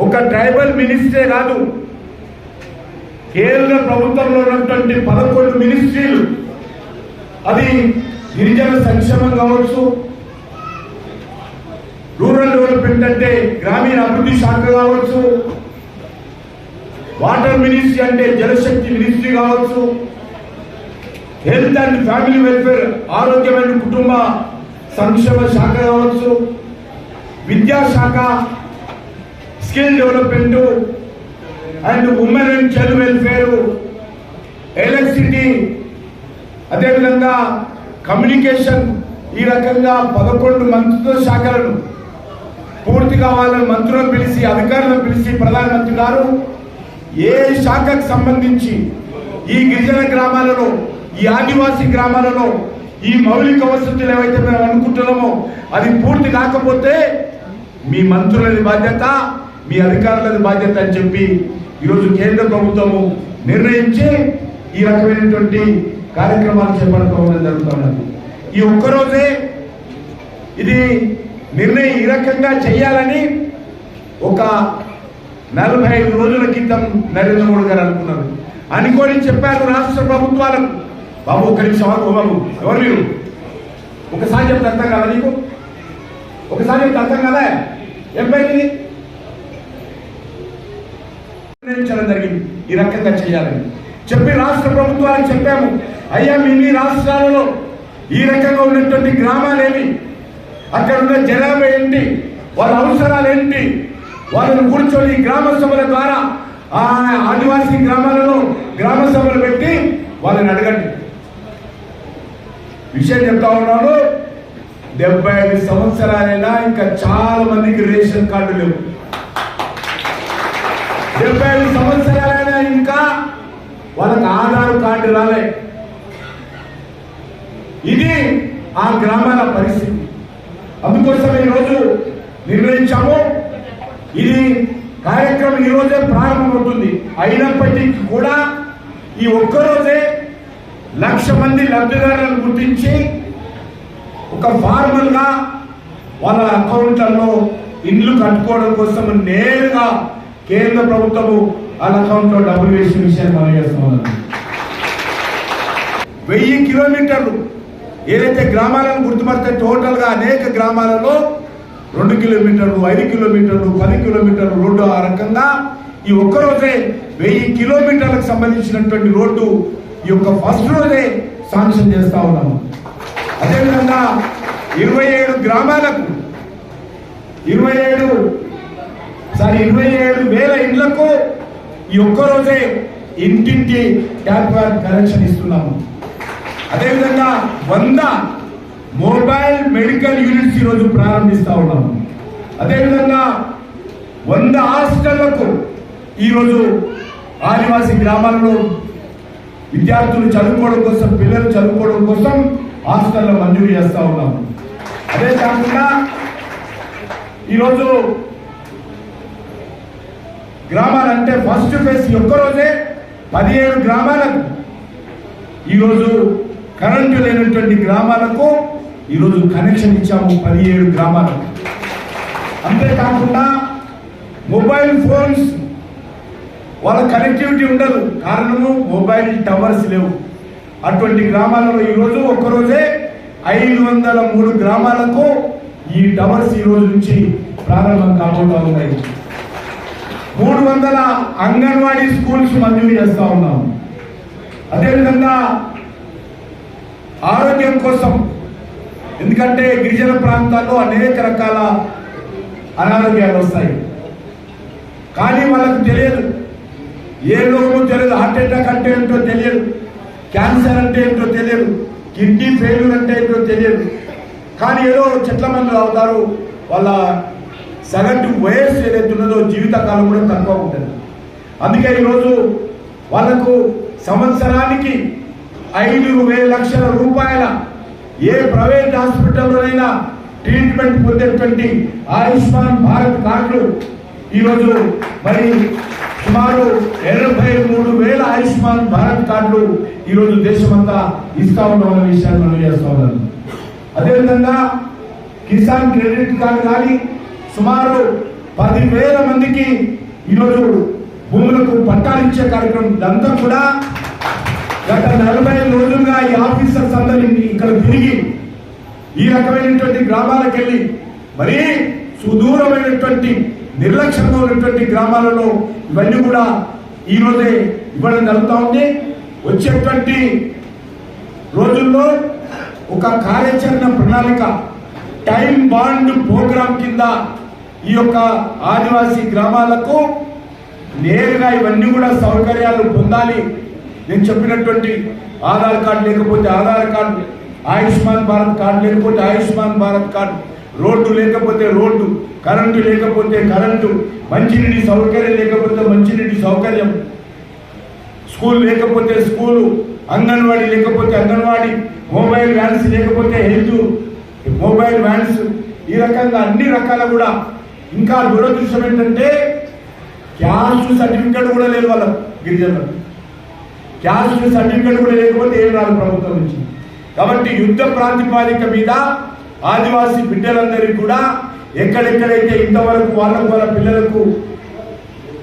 [SPEAKER 10] ఒక ట్రైబల్ మినిస్ట్రీ కాదు, కేంద్ర ప్రభుత్వంలో ఉన్నటువంటి 11 మినిస్ట్రీలు, అది గిరిజన సంక్షేమం కావచ్చు, రూరల్ డెవలప్మెంట్ అంటే గ్రామీణ అభివృద్ధి శాఖ కావచ్చు, వాటర్ మినిస్ట్రీ అంటే జలశక్తి మినిస్ట్రీ కావచ్చు, హెల్త్ అండ్ ఫ్యామిలీ వెల్ఫేర్ ఆరోగ్యమైన కుటుంబ సంక్షేమ శాఖ కావచ్చు, విద్యాశాఖ, skill development and women and child welfare, electricity, అదేవిధంగా కమ్యూనికేషన్, ఈ రకంగా 11 మంత్రిత్వ శాఖలను పూర్తిగా వాళ్ళని మంత్రులను పిలిచి, అధికారులను పిలిచి ప్రధానమంత్రి గారు ఏ శాఖకు సంబంధించి ఈ గిరిజన గ్రామాలలో, ఈ ఆదివాసీ గ్రామాలలో ఈ మౌలిక వసతులు ఏవైతే మేము అనుకుంటున్నామో అది పూర్తి కాకపోతే మీ మంత్రులది బాధ్యత, మీ అధికారులది బాధ్యత అని చెప్పి ఈరోజు కేంద్ర ప్రభుత్వము నిర్ణయించి ఈ రకమైనటువంటి కార్యక్రమాలు చేపట్టుకోవడం జరుగుతున్నది. ఈ ఒక్కరోజే ఇది నిర్ణయం ఈ రకంగా చేయాలని ఒక 45 రోజుల క్రితం నరేంద్ర మోడీ గారు అనుకున్నారు. అనుకోని చెప్పారు రాష్ట్ర ప్రభుత్వాలకు, బాబు ఒక్క నిమిషం బాబు, ఎవరు మీరు ఒకసారి చెప్తే అర్థం కదా నీకు, ఒకసారి చెప్తే అర్థం కదా ఏం పోయింది నిర్ణయించడం జరిగింది ఈ రకంగా చేయాలని చెప్పి రాష్ట్ర ప్రభుత్వాలకు చెప్పాము. అయ్యా మీ రాష్ట్రాలలో ఈ రకంగా ఉన్నటువంటి గ్రామాలేమి, అక్కడ ఉన్న జనాభా ఏంటి, వాళ్ళ అవసరాలు ఏంటి, వాళ్ళని కూర్చొని గ్రామ సభల ద్వారా ఆ ఆదివాసీ గ్రామాలలో గ్రామ సభలు పెట్టి వాళ్ళని అడగండి. విషయం చెప్తా ఉన్నాను, 75 సంవత్సరాలైనా ఇంకా చాలా మందికి రేషన్ కార్డు లేవు. 75 సంవత్సరాలైనా ఇంకా వాళ్ళకి ఆధార్ కార్డు రాలే. ఇది ఆ గ్రామాల పరిస్థితి. అందుకోసం ఈరోజు నిర్ణయించాము, ఇది కార్యక్రమం ఈ రోజే ప్రారంభమవుతుంది. అయినప్పటికీ కూడా ఈ ఒక్కరోజే 1,00,000 మంది లబ్ధిదారులను గుర్తించి ఒక ఫార్మల్ గా వాళ్ళ అకౌంట్లలో ఇండ్లు కట్టుకోవడం కోసం నేరుగా కేంద్ర ప్రభుత్వము వాళ్ళ అకౌంట్ లో డబ్బులు వేసిన విషయాన్ని మనం చేస్తున్నాం. 1000 కిలోమీటర్లు ఏదైతే గ్రామాలను గుర్తుపడితే టోటల్ గా అనేక గ్రామాలలో 2 కిలోమీటర్లు, 5 కిలోమీటర్లు, 10 కిలోమీటర్లు రోడ్డు, ఆ రకంగా ఈ ఒక్కరోజే 1000 కిలోమీటర్లకు సంబంధించినటువంటి రోడ్డు ఈ యొక్క ఫస్ట్ రోజే శాంక్షన్ చేస్తా ఉన్నాము. అదేవిధంగా 27 గ్రామాలకు 27,000 ఇండ్లకు ఈ ఒక్కరోజే ఇంటింటి ట్యాప్ కనెక్షన్ ఇస్తున్నాము. అదేవిధంగా 100 మొబైల్ మెడికల్ యూనిట్స్ ఈరోజు ప్రారంభిస్తా ఉన్నాము. అదేవిధంగా 100 హాస్టళ్లకు ఈరోజు ఆదివాసీ గ్రామాలలో విద్యార్థులు చదువుకోవడం కోసం, పిల్లలు చదువుకోవడం కోసం హాస్టల్లో మంజూరు చేస్తా ఉన్నాము. అదే కాకుండా ఈరోజు గ్రామాలంటే ఫస్ట్ ఫేజ్ ఒక్కరోజే 17 గ్రామాలకు ఈరోజు కరెంటు లేనటువంటి గ్రామాలకు ఈరోజు కనెక్షన్ ఇచ్చాము. 17 గ్రామాలకు. అంతేకాకుండా మొబైల్ ఫోన్స్ వాళ్ళ కనెక్టివిటీ ఉండదు, కారణము మొబైల్ టవర్స్ లేవు. అటువంటి గ్రామాలలో ఈరోజు ఒక్కరోజే 503 గ్రామాలకు ఈ టవర్స్ ఈ రోజు నుంచి ప్రారంభం కాబోతా ఉన్నాయి. 300 అంగన్వాడీ స్కూల్స్ మంజూరు చేస్తా ఉన్నాము. అదేవిధంగా ఆరోగ్యం కోసం, ఎందుకంటే గిరిజన ప్రాంతాల్లో అనేక రకాల అనారోగ్యాలు వస్తాయి, కానీ వాళ్ళకు తెలియదు, ఏ రోగమో తెలియదు, హార్ట్ అటాక్ అంటే ఏంటో తెలియదు, క్యాన్సర్ అంటే ఏంటో తెలియదు, కిడ్నీ ఫెయిల్యూర్ అంటే ఏంటో తెలియదు. కానీ ఏదో చెట్ల మందులు అవుతారు, వాళ్ళ సగటు వయస్సు ఏదైతే ఉన్నదో జీవితకాలం కూడా తక్కువ ఉంటుంది. అందుకే ఈరోజు వాళ్లకు సంవత్సరానికి 5 లక్షల రూపాయల ఏ ప్రైవేట్ హాస్పిటల్లోనైనా ట్రీట్మెంట్ పొందేటువంటి ఆయుష్మాన్ భారత్ కార్డులు ఈరోజు మరి సుమారు 83,000 ఆయుష్మాన్ భారత్ కార్డులు ఈరోజు దేశమంతా ఇస్తా ఉన్న విషయాన్ని మనం చేస్తా ఉన్నాను. అదేవిధంగా కిసాన్ క్రెడిట్ కార్డు కానీ సుమారు 10,000 మందికి ఈరోజు భూములకు పట్టాలు ఇచ్చే కార్యక్రమం ఇదంతా కూడా గత 40 రోజులుగా ఈ ఆఫీసర్స్ అందరూ ఇక్కడ తిరిగి ఈ రకమైనటువంటి గ్రామాలకు వెళ్ళి మరీ సుదూరమైనటువంటి నిర్లక్ష్యంగా ఉన్నటువంటి గ్రామాలలో ఇవన్నీ కూడా ఈ రోజే ఇవ్వడం జరుగుతూ ఉంది. వచ్చేటువంటి రోజుల్లో ఒక కార్యాచరణ ప్రణాళిక టైం బాండ్ ప్రోగ్రాం కింద ఈ యొక్క ఆదివాసీ గ్రామాలకు నేరుగా ఇవన్నీ కూడా సౌకర్యాలు పొందాలి. నేను చెప్పినటువంటి ఆధార్ కార్డు లేకపోతే ఆధార్ కార్డు, ఆయుష్మాన్ భారత్ కార్డు లేకపోతే ఆయుష్మాన్ భారత్ కార్డు, రోడ్డు లేకపోతే రోడ్డు, కరెంటు లేకపోతే కరెంటు, మంచినీటి సౌకర్యం లేకపోతే మంచినీటి సౌకర్యం, స్కూల్ లేకపోతే స్కూలు, అంగన్వాడీ లేకపోతే అంగన్వాడీ, మొబైల్ వ్యాన్స్ లేకపోతే హెల్త్ మొబైల్ వ్యాన్స్, ఈ రకంగా అన్ని రకాల కూడా. ఇంకా దురదృష్టం ఏంటంటే క్యాస్ట్ సర్టిఫికేట్ కూడా లేదు వాళ్ళ గిరిజనులకు. క్యాస్ట్ సర్టిఫికేట్ కూడా లేకపోతే ఏం రాదు ప్రభుత్వం నుంచి. కాబట్టి యుద్ధ ప్రాతిపాదిక మీద ఆదివాసీ బిడ్డలందరికీ కూడా ఎక్కడెక్కడైతే ఇంతవరకు వాళ్ళ పిల్లలకు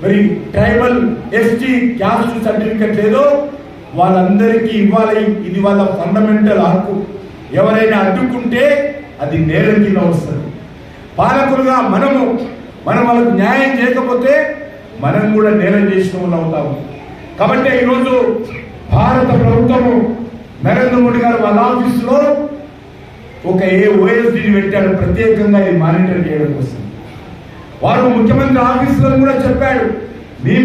[SPEAKER 10] మరి ట్రైబల్ ఎస్టీ క్యాస్ట్ సర్టిఫికేట్ లేదో వాళ్ళందరికీ ఇవ్వాలి. ఇది వాళ్ళ ఫండమెంటల్ హక్కు. ఎవరైనా అడ్డుకుంటే అది నేరం కింద వస్తుంది. పాలకులుగా మనం వాళ్ళకు న్యాయం చేయకపోతే మనం కూడా నేరం చేసిన వాళ్ళు అవుతాము. కాబట్టి ఈరోజు భారత ప్రభుత్వము నరేంద్ర మోడీ గారు వాళ్ళ ఆఫీసులో ఒక ఓఎస్డీని పెట్టాడు ప్రత్యేకంగా ఇది మానిటర్ చేయడం కోసం. వారు ముఖ్యమంత్రి ఆఫీసులో కూడా చెప్పాడు, మీ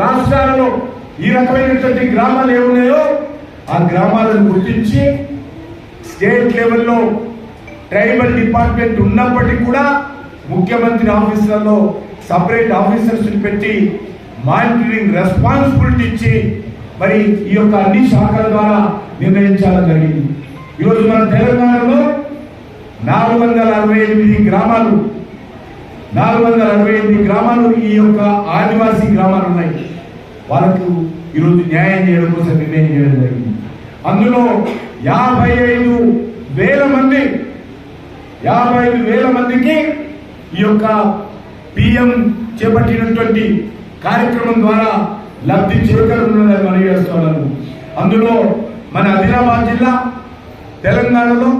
[SPEAKER 10] రాష్ట్రాలలో ఈ రకమైనటువంటి గ్రామాలు ఏమున్నాయో ఆ గ్రామాలను గుర్తించి స్టేట్ లెవెల్లో ట్రైబల్ డిపార్ట్మెంట్ ఉన్నప్పటికీ కూడా ముఖ్యమంత్రి ఆఫీసులలో సపరేట్ ఆఫీసర్స్ పెట్టి మానిటరింగ్ రెస్పాన్సిబిలిటీ ఇచ్చి మరి ఈ యొక్క అన్ని శాఖల ద్వారా నిర్ణయించాలని జరిగింది. ఈరోజు మన తెలంగాణలో 468 గ్రామాలు ఈ యొక్క ఆదివాసీ గ్రామాలు ఉన్నాయి. వాళ్ళకు ఈరోజు న్యాయం చేయడం కోసం నిర్ణయం చేయడం జరిగింది. అందులో 55,000 మందికి ఈ యొక్క పిఎం చేపట్టినటువంటి కార్యక్రమం ద్వారా లబ్ధి చేకూరుతుందని మనం చేస్తున్నాము. అందులో మన ఆదిలాబాద్ జిల్లా, తెలంగాణలో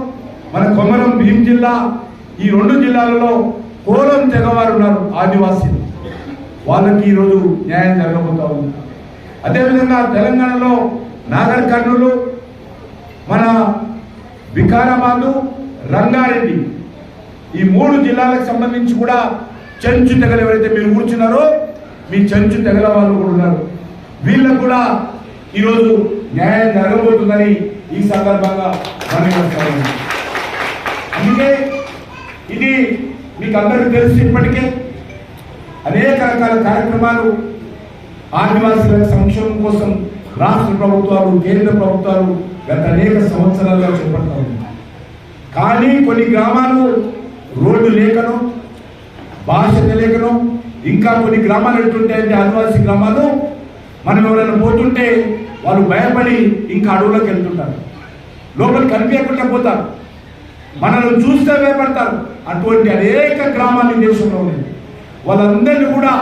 [SPEAKER 10] మన కొమరం భీం జిల్లా, ఈ 2 జిల్లాలలో కోలం తెగవారు ఉన్నారు ఆదివాసీలు. వాళ్ళకి ఈరోజు న్యాయం జరగబోతా ఉంది. అదేవిధంగా తెలంగాణలో నాగర్ కర్నూలు, మన వికారాబాదు, రంగారెడ్డి, ఈ 3 జిల్లాలకు సంబంధించి కూడా చెంచు తెగలు ఎవరైతే మీరు కూర్చున్నారో మీ చెంచు తెగల వాళ్ళు కూడా ఉన్నారు. వీళ్ళకు కూడా ఈరోజు న్యాయం జరగబోతుందని ఈ సందర్భంగా మనం చేస్తాము. అందుకే ఇది మీకు అందరికీ తెలిసి ఇప్పటికే అనేక రకాల కార్యక్రమాలు ఆదివాసీల సంక్షేమం కోసం రాష్ట్ర ప్రభుత్వాలు, కేంద్ర ప్రభుత్వాలు గత అనేక సంవత్సరాలుగా చేపడతా ఉన్నాయి. కానీ కొన్ని గ్రామాలు రోడ్డు లేకనో, భాష తెలియకనో, ఇంకా కొన్ని గ్రామాలు ఎట్లుంటాయంటే ఆదివాసీ గ్రామాలు మనం ఎవరైనా పోతుంటే వాళ్ళు భయపడి ఇంకా అడవులకు వెళ్తుంటారు, లోపల కనిపించకుండా పోతారు, మనల్ని చూస్తే భయపడతారు. అటువంటి అనేక గ్రామాలు ఈ దేశంలో ఉన్నాయి. వాళ్ళందరినీ కూడా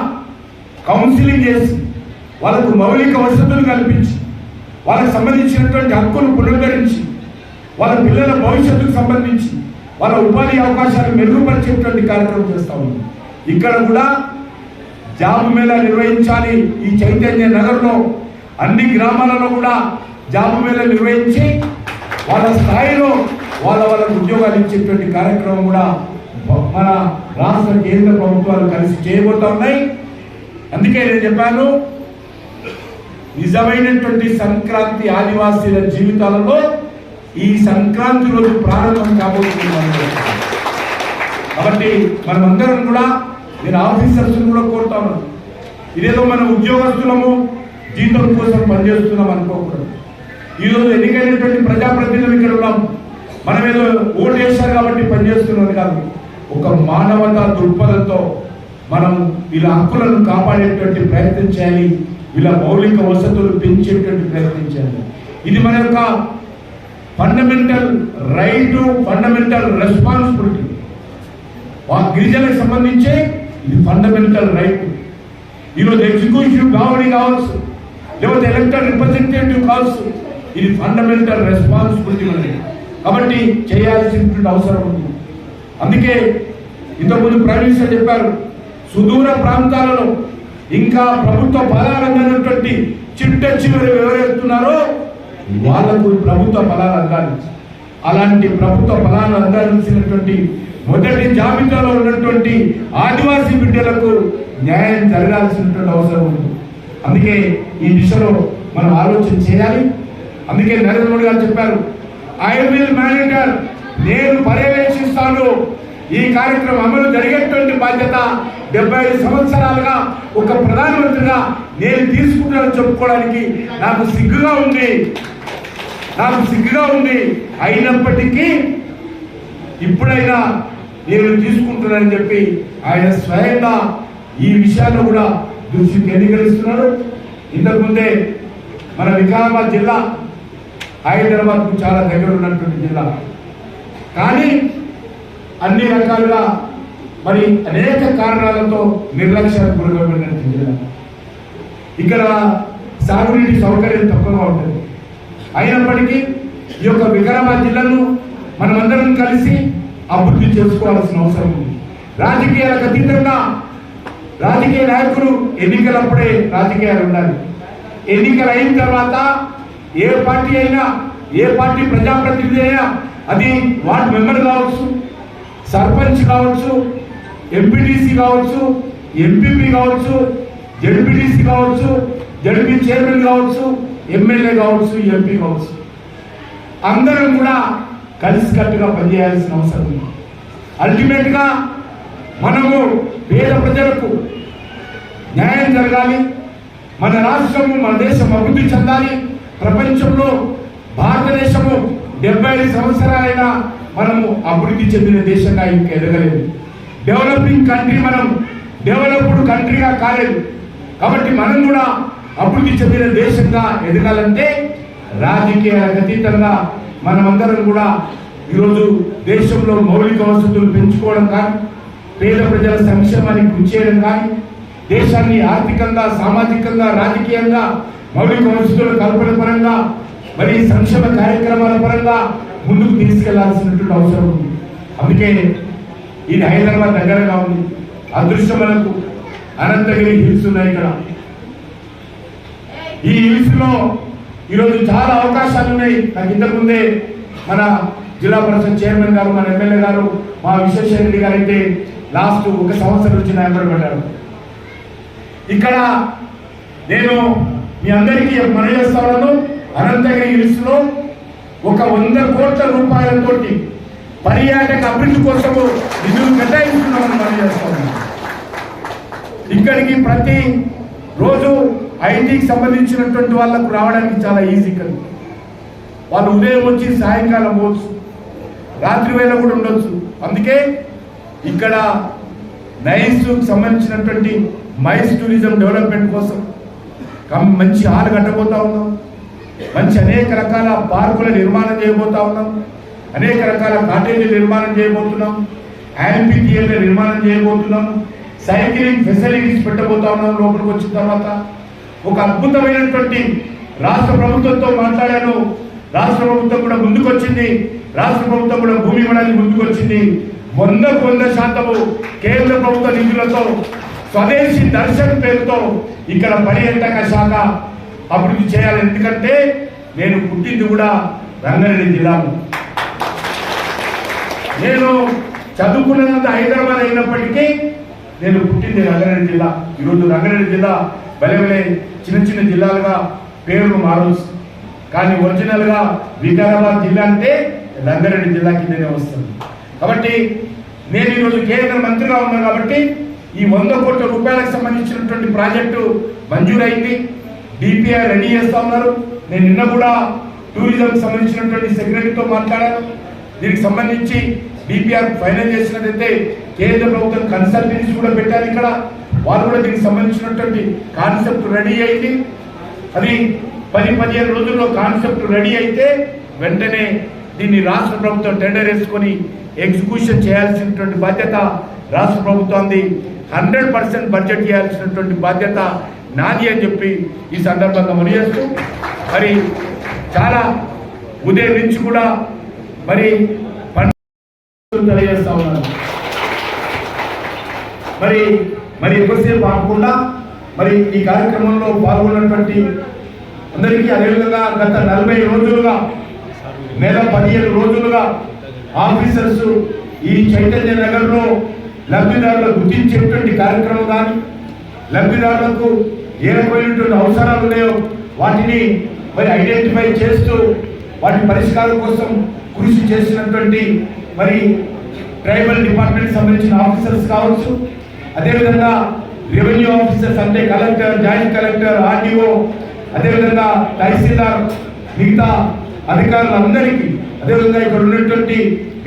[SPEAKER 10] కౌన్సిలింగ్ చేసి వాళ్ళకు మౌలిక వసతులు కల్పించి వాళ్ళకు సంబంధించినటువంటి హక్కులు పునరుద్ధరించి వాళ్ళ పిల్లల భవిష్యత్తుకు సంబంధించి వాళ్ళ ఉపాధి అవకాశాలు మెరుగుపరిచేటువంటి కార్యక్రమం చేస్తా ఉన్నాం. ఇక్కడ కూడా జాబ్ మేళా నిర్వహించాలి. ఈ చైతన్య నగర్లో అన్ని గ్రామాలలో కూడా జాబ్ మేళా నిర్వహించి వాళ్ళ స్థాయిలో వాళ్ళకు ఉద్యోగాలు ఇచ్చేటువంటి కార్యక్రమం కూడా మన రాష్ట్ర కేంద్ర ప్రభుత్వాలు కలిసి చేయబోతా ఉన్నాయి. అందుకే నేను చెప్పాను, నిజమైనటువంటి సంక్రాంతి ఆదివాసీల జీవితాలలో ఈ సంక్రాంతి రోజు ప్రారంభం కాబోతుంది. కాబట్టి మనమందరం కూడా నేను ఆఫీసర్స్ కూడా కోరుతాను, ఇదేదో మన ఉద్యోగస్తులము జీతం కోసం పనిచేస్తున్నాం అనుకోకూడదు. ఈరోజు ఎన్నికైనటువంటి ప్రజాప్రతినిధులు ఇక్కడ ఉన్నాం, మనం ఏదో ఓటు వేశారు కాబట్టి పనిచేస్తున్నది కాదు. ఒక మానవతా దృక్పథంతో మనం వీళ్ళ హక్కులను కాపాడేటువంటి ప్రయత్నం చేయాలి, వీళ్ళ మౌలిక వసతులు పెంచేటువంటి ప్రయత్నం చేయాలి. ఇది మన యొక్క ఫండమెంటల్ రైట్, ఫండమెంటల్ రెస్పాన్సిబిలిటీ. గిరిజనులకు సంబంధించి ఇది ఫండమెంటల్ రైట్. ఈరోజు ఎగ్జిక్యూటివ్ బాడీ కావచ్చు, లేకపోతే ఎలక్టెడ్ రిప్రజెంటేటివ్ కావచ్చు, ఇది ఫండమెంటల్ రెస్పాన్సిబిలిటీ ఉంది. కాబట్టి చేయాల్సినటువంటి అవసరం ఉంది. అందుకే ఇంతకుముందు ప్రైమ్ మినిస్టర్ చెప్పారు, సుదూర ప్రాంతాలలో ఇంకా ప్రభుత్వ ఫలాలు అందనటువంటి చిట్ట చివరి ఎవరెత్తున్నారో వాళ్లకు ప్రభుత్వ ఫలాలు అందాలి. అలాంటి ప్రభుత్వ ఫలాలు అందాల్సినటువంటి మొదటి జాబితాలో ఉన్నటువంటి ఆదివాసీ బిడ్డలకు న్యాయం జరగాల్సినటువంటి అవసరం ఉంది. అందుకే ఈ దిశలో మనం ఆలోచన చేయాలి. అందుకే నరేంద్ర మోడీ గారు చెప్పారు, ఐ విల్ మానిటర్, నేను పర్యవేక్షిస్తాను. ఈ కార్యక్రమం అమలు జరిగేటువంటి బాధ్యత 75 సంవత్సరాలుగా ఒక ప్రధానమంత్రిగా నేను తీసుకుంటానని చెప్పుకోవడానికి నాకు సిగ్గుగా ఉంది. అయినప్పటికీ ఇప్పుడైనా నేను తీసుకుంటున్నానని చెప్పి ఆయన స్వయంగా ఈ విషయాల్లో కూడా దృష్టికి ఎన్నికలిస్తున్నాడు. ఇంతకుముందే మన వికారాబాద్ జిల్లా హైదరాబాద్కు చాలా దగ్గర ఉన్నటువంటి జిల్లా, కానీ అన్ని రకాలుగా మరి అనేక కారణాలతో నిర్లక్ష్యానికి గురమైనటువంటి జిల్లా. ఇక్కడ సాగునీటి సౌకర్యం తక్కువగా ఉంటుంది. అయినప్పటికీ ఈ యొక్క వికారాబాద్ జిల్లాను మనమందరం కలిసి అభివృద్ధి చేసుకోవాల్సిన అవసరం ఉంది. రాజకీయాలకు అతీతంగా రాజకీయ నాయకులు ఎన్నికలప్పుడే రాజకీయాలు ఉండాలి. ఎన్నికలు అయిన తర్వాత ఏ పార్టీ అయినా, ఏ పార్టీ ప్రజాప్రతినిధి అయినా, అది వార్డు మెంబర్ కావచ్చు, సర్పంచ్ కావచ్చు, ఎంపీటీసీ కావచ్చు, ఎంపీపీ కావచ్చు, జడ్పీటీసీ కావచ్చు, జడ్పీ చైర్మన్ కావచ్చు, ఎమ్మెల్యే కావచ్చు, ఎంపీ కావచ్చు, అందరం కూడా కలిసికట్టుగా పనిచేయాల్సిన అవసరం ఉంది. అల్టిమేట్ గా మనము పేద ప్రజలకు న్యాయం జరగాలి. మన రాష్ట్రము, మన దేశం అభివృద్ధి చెందాలి. ప్రపంచంలో భారతదేశము 75 సంవత్సరాలైనా మనము అభివృద్ధి చెందిన దేశంగా ఇంకా ఎదగలేదు. డెవలపింగ్ కంట్రీ, మనం డెవలప్డ్ కంట్రీగా కాలేదు. కాబట్టి మనం కూడా అభివృద్ధి చెందిన దేశంగా ఎదగాలంటే రాజకీయాలకు అతీతంగా మనమందరం కూడా ఈరోజు దేశంలో మౌలిక వసతులు పెంచుకోవడం కానీ, పేద ప్రజల సంక్షేమానికి కృషి చేయడం కానీ, దేశాన్ని ఆర్థికంగా, సామాజికంగా, రాజకీయంగా మౌలిక వసతుల కల్పన పరంగా, మరి సంక్షేమ కార్యక్రమాల పరంగా ముందుకు తీసుకెళ్లాల్సినటువంటి అవసరం ఉంది. అందుకే ఇది హైదరాబాద్ దగ్గరగా ఉంది. అదృష్టం మనకు అనంతగిరి హిల్స్ ఉన్నాయి. ఇక్కడ ఈ హిల్స్ లో ఈరోజు చాలా అవకాశాలు ఉన్నాయి. నాకు ఇంతకుముందే మన జిల్లా పరిషత్ చైర్మన్ గారు, మన ఎమ్మెల్యే గారు, మా విశ్వేశ్వర రెడ్డి గారు అయితే లాస్ట్ 1 సంవత్సరం నుంచి నాయకుడు పెట్టారు. ఇక్కడ నేను మీ అందరికీ మనవి చేస్తా ఉన్నాను, అనంతగిరి హిల్స్ లో 100 కోట్ల రూపాయలతోటి పర్యాటక అభివృద్ధి కోసము నిధులు కేటాయిస్తున్నామని మనవి చేస్తా ఉన్నాను. ఇక్కడికి ప్రతి రోజు ఐటీకి సంబంధించినటువంటి వాళ్ళకు రావడానికి చాలా ఈజీ కదా. వాళ్ళు ఉదయం వచ్చి సాయంకాలం పోవచ్చు, రాత్రి వేళ కూడా ఉండొచ్చు. అందుకే ఇక్కడ నైస్ సంబంధించినటువంటి మైస్ టూరిజం డెవలప్మెంట్ కోసం మంచి హాల్ కట్టబోతా ఉన్నాం. మంచి అనేక రకాల పార్కుల నిర్మాణం చేయబోతా ఉన్నాం. అనేక రకాల కాటేజీలు నిర్మాణం చేయబోతున్నాం. యాంపీ థియేటర్ నిర్మాణం చేయబోతున్నాం. సైక్లింగ్ ఫెసిలిటీస్ పెట్టబోతా ఉన్నాం. లోపలికి వచ్చిన తర్వాత ఒక అద్భుతమైనటువంటి రాష్ట్ర ప్రభుత్వంతో మాట్లాడాను. రాష్ట్ర ప్రభుత్వం కూడా ముందుకొచ్చింది. రాష్ట్ర ప్రభుత్వం కూడా భూమి ఇవ్వడానికి ముందుకొచ్చింది. 100% కేంద్ర ప్రభుత్వ నిధులతో స్వదేశీ దర్శన్ పేరుతో ఇక్కడ పర్యాటక శాఖ అభివృద్ధి చేయాలి. ఎందుకంటే నేను పుట్టింది కూడా రంగారెడ్డి జిల్లాలో. నేను చదువుకున్నదంతా హైదరాబాద్ అయినప్పటికీ నేను పుట్టింది రంగారెడ్డి జిల్లా. ఈరోజు రంగారెడ్డి జిల్లా బలే చిన్న చిన్న జిల్లాలుగా పేర్లు మారవచ్చు, కానీ ఒరిజినల్ గా వికారాబాద్ జిల్లా అంటే రంగారెడ్డి జిల్లా కిందనే వస్తుంది. కాబట్టి నేను ఈరోజు కేంద్ర మంత్రిగా ఉన్నాను కాబట్టి ఈ 100 కోట్ల రూపాయలకు సంబంధించినటువంటి ప్రాజెక్టు మంజూరైంది. డిపిఆర్ రెడీ చేస్తా ఉన్నారు. నేను నిన్న కూడా టూరిజం సంబంధించినటువంటి సెక్రటరీతో మాట్లాడాను. దీనికి సంబంధించి డిపిఆర్ ఫైనల్ చేసినట్టయితే కేంద్ర ప్రభుత్వం కన్సల్టెన్సీ కూడా పెట్టారు. ఇక్కడ వాళ్ళు కూడా దీనికి సంబంధించినటువంటి కాన్సెప్ట్ రెడీ అయింది. అది 10-15 రోజుల్లో కాన్సెప్ట్ రెడీ అయితే వెంటనే దీన్ని రాష్ట్ర ప్రభుత్వం టెండర్ వేసుకొని ఎగ్జిక్యూషన్ చేయాల్సినటువంటి బాధ్యత రాష్ట్ర ప్రభుత్వాన్ని 100% బడ్జెట్ చేయాల్సినటువంటి బాధ్యత నాది అని చెప్పి ఈ సందర్భంగా మనయేస్తూ మరి చాలా ఉదయం నుంచి కూడా మరి తెలియజేస్తా ఉన్నాను. మరి ఎక్కువసేపు ఆగకుండా మరి ఈ కార్యక్రమంలో పాల్గొన్నటువంటి అందరికీ, అదేవిధంగా గత 40 రోజులుగా నెల 15 రోజులుగా ఆఫీసర్స్ ఈ చైతన్య నగర్లో లబ్ధిదారులు గుర్తించేటువంటి కార్యక్రమం కానీ, లబ్ధిదారులకు ఏ రకమైనటువంటి అవసరాలు ఉన్నాయో వాటిని మరి ఐడెంటిఫై చేస్తూ వాటి పరిష్కారం కోసం కృషి చేసినటువంటి మరి ట్రైబల్ డిపార్ట్మెంట్ సంబంధించిన ఆఫీసర్స్ కావచ్చు, అదేవిధంగా రెవెన్యూ ఆఫీసర్స్ అంటే కలెక్టర్, జాయింట్ కలెక్టర్, ఆర్డీఓ, అదేవిధంగా తహసీల్దార్, మిగతా అధికారులందరికీ, అదేవిధంగా ఇక్కడ ఉన్నటువంటి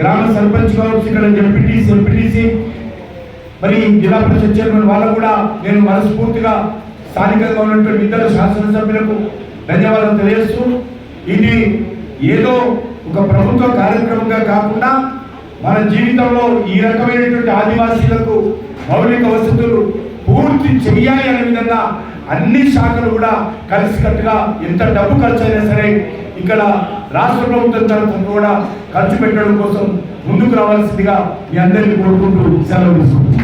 [SPEAKER 10] గ్రామ సర్పంచ్ కావచ్చు, ఇక్కడ ఎంపీటీసీ మరి జిల్లా పరిషత్ చైర్మన్ వాళ్ళకు కూడా నేను మనస్ఫూర్తిగా స్థానికంగా ఉన్నటువంటి ఇద్దరు శాసనసభ్యులకు ధన్యవాదాలు తెలియజేస్తూ, ఇది ఏదో ఒక ప్రభుత్వ కార్యక్రమంగా కాకుండా మన జీవితంలో ఈ రకమైనటువంటి ఆదివాసీలకు మౌలిక వసతులు పూర్తి చెయ్యాలి అనే విధంగా అన్ని శాఖలు కూడా కలిసికట్టుగా ఎంత డబ్బు ఖర్చు అయినా సరే ఇక్కడ రాష్ట్ర ప్రభుత్వం తరఫున కూడా ఖర్చు పెట్టడం కోసం ముందుకు రావాల్సిందిగా మీ అందరినీ కోరుకుంటూ సెలవు తీసుకుంటున్నాను.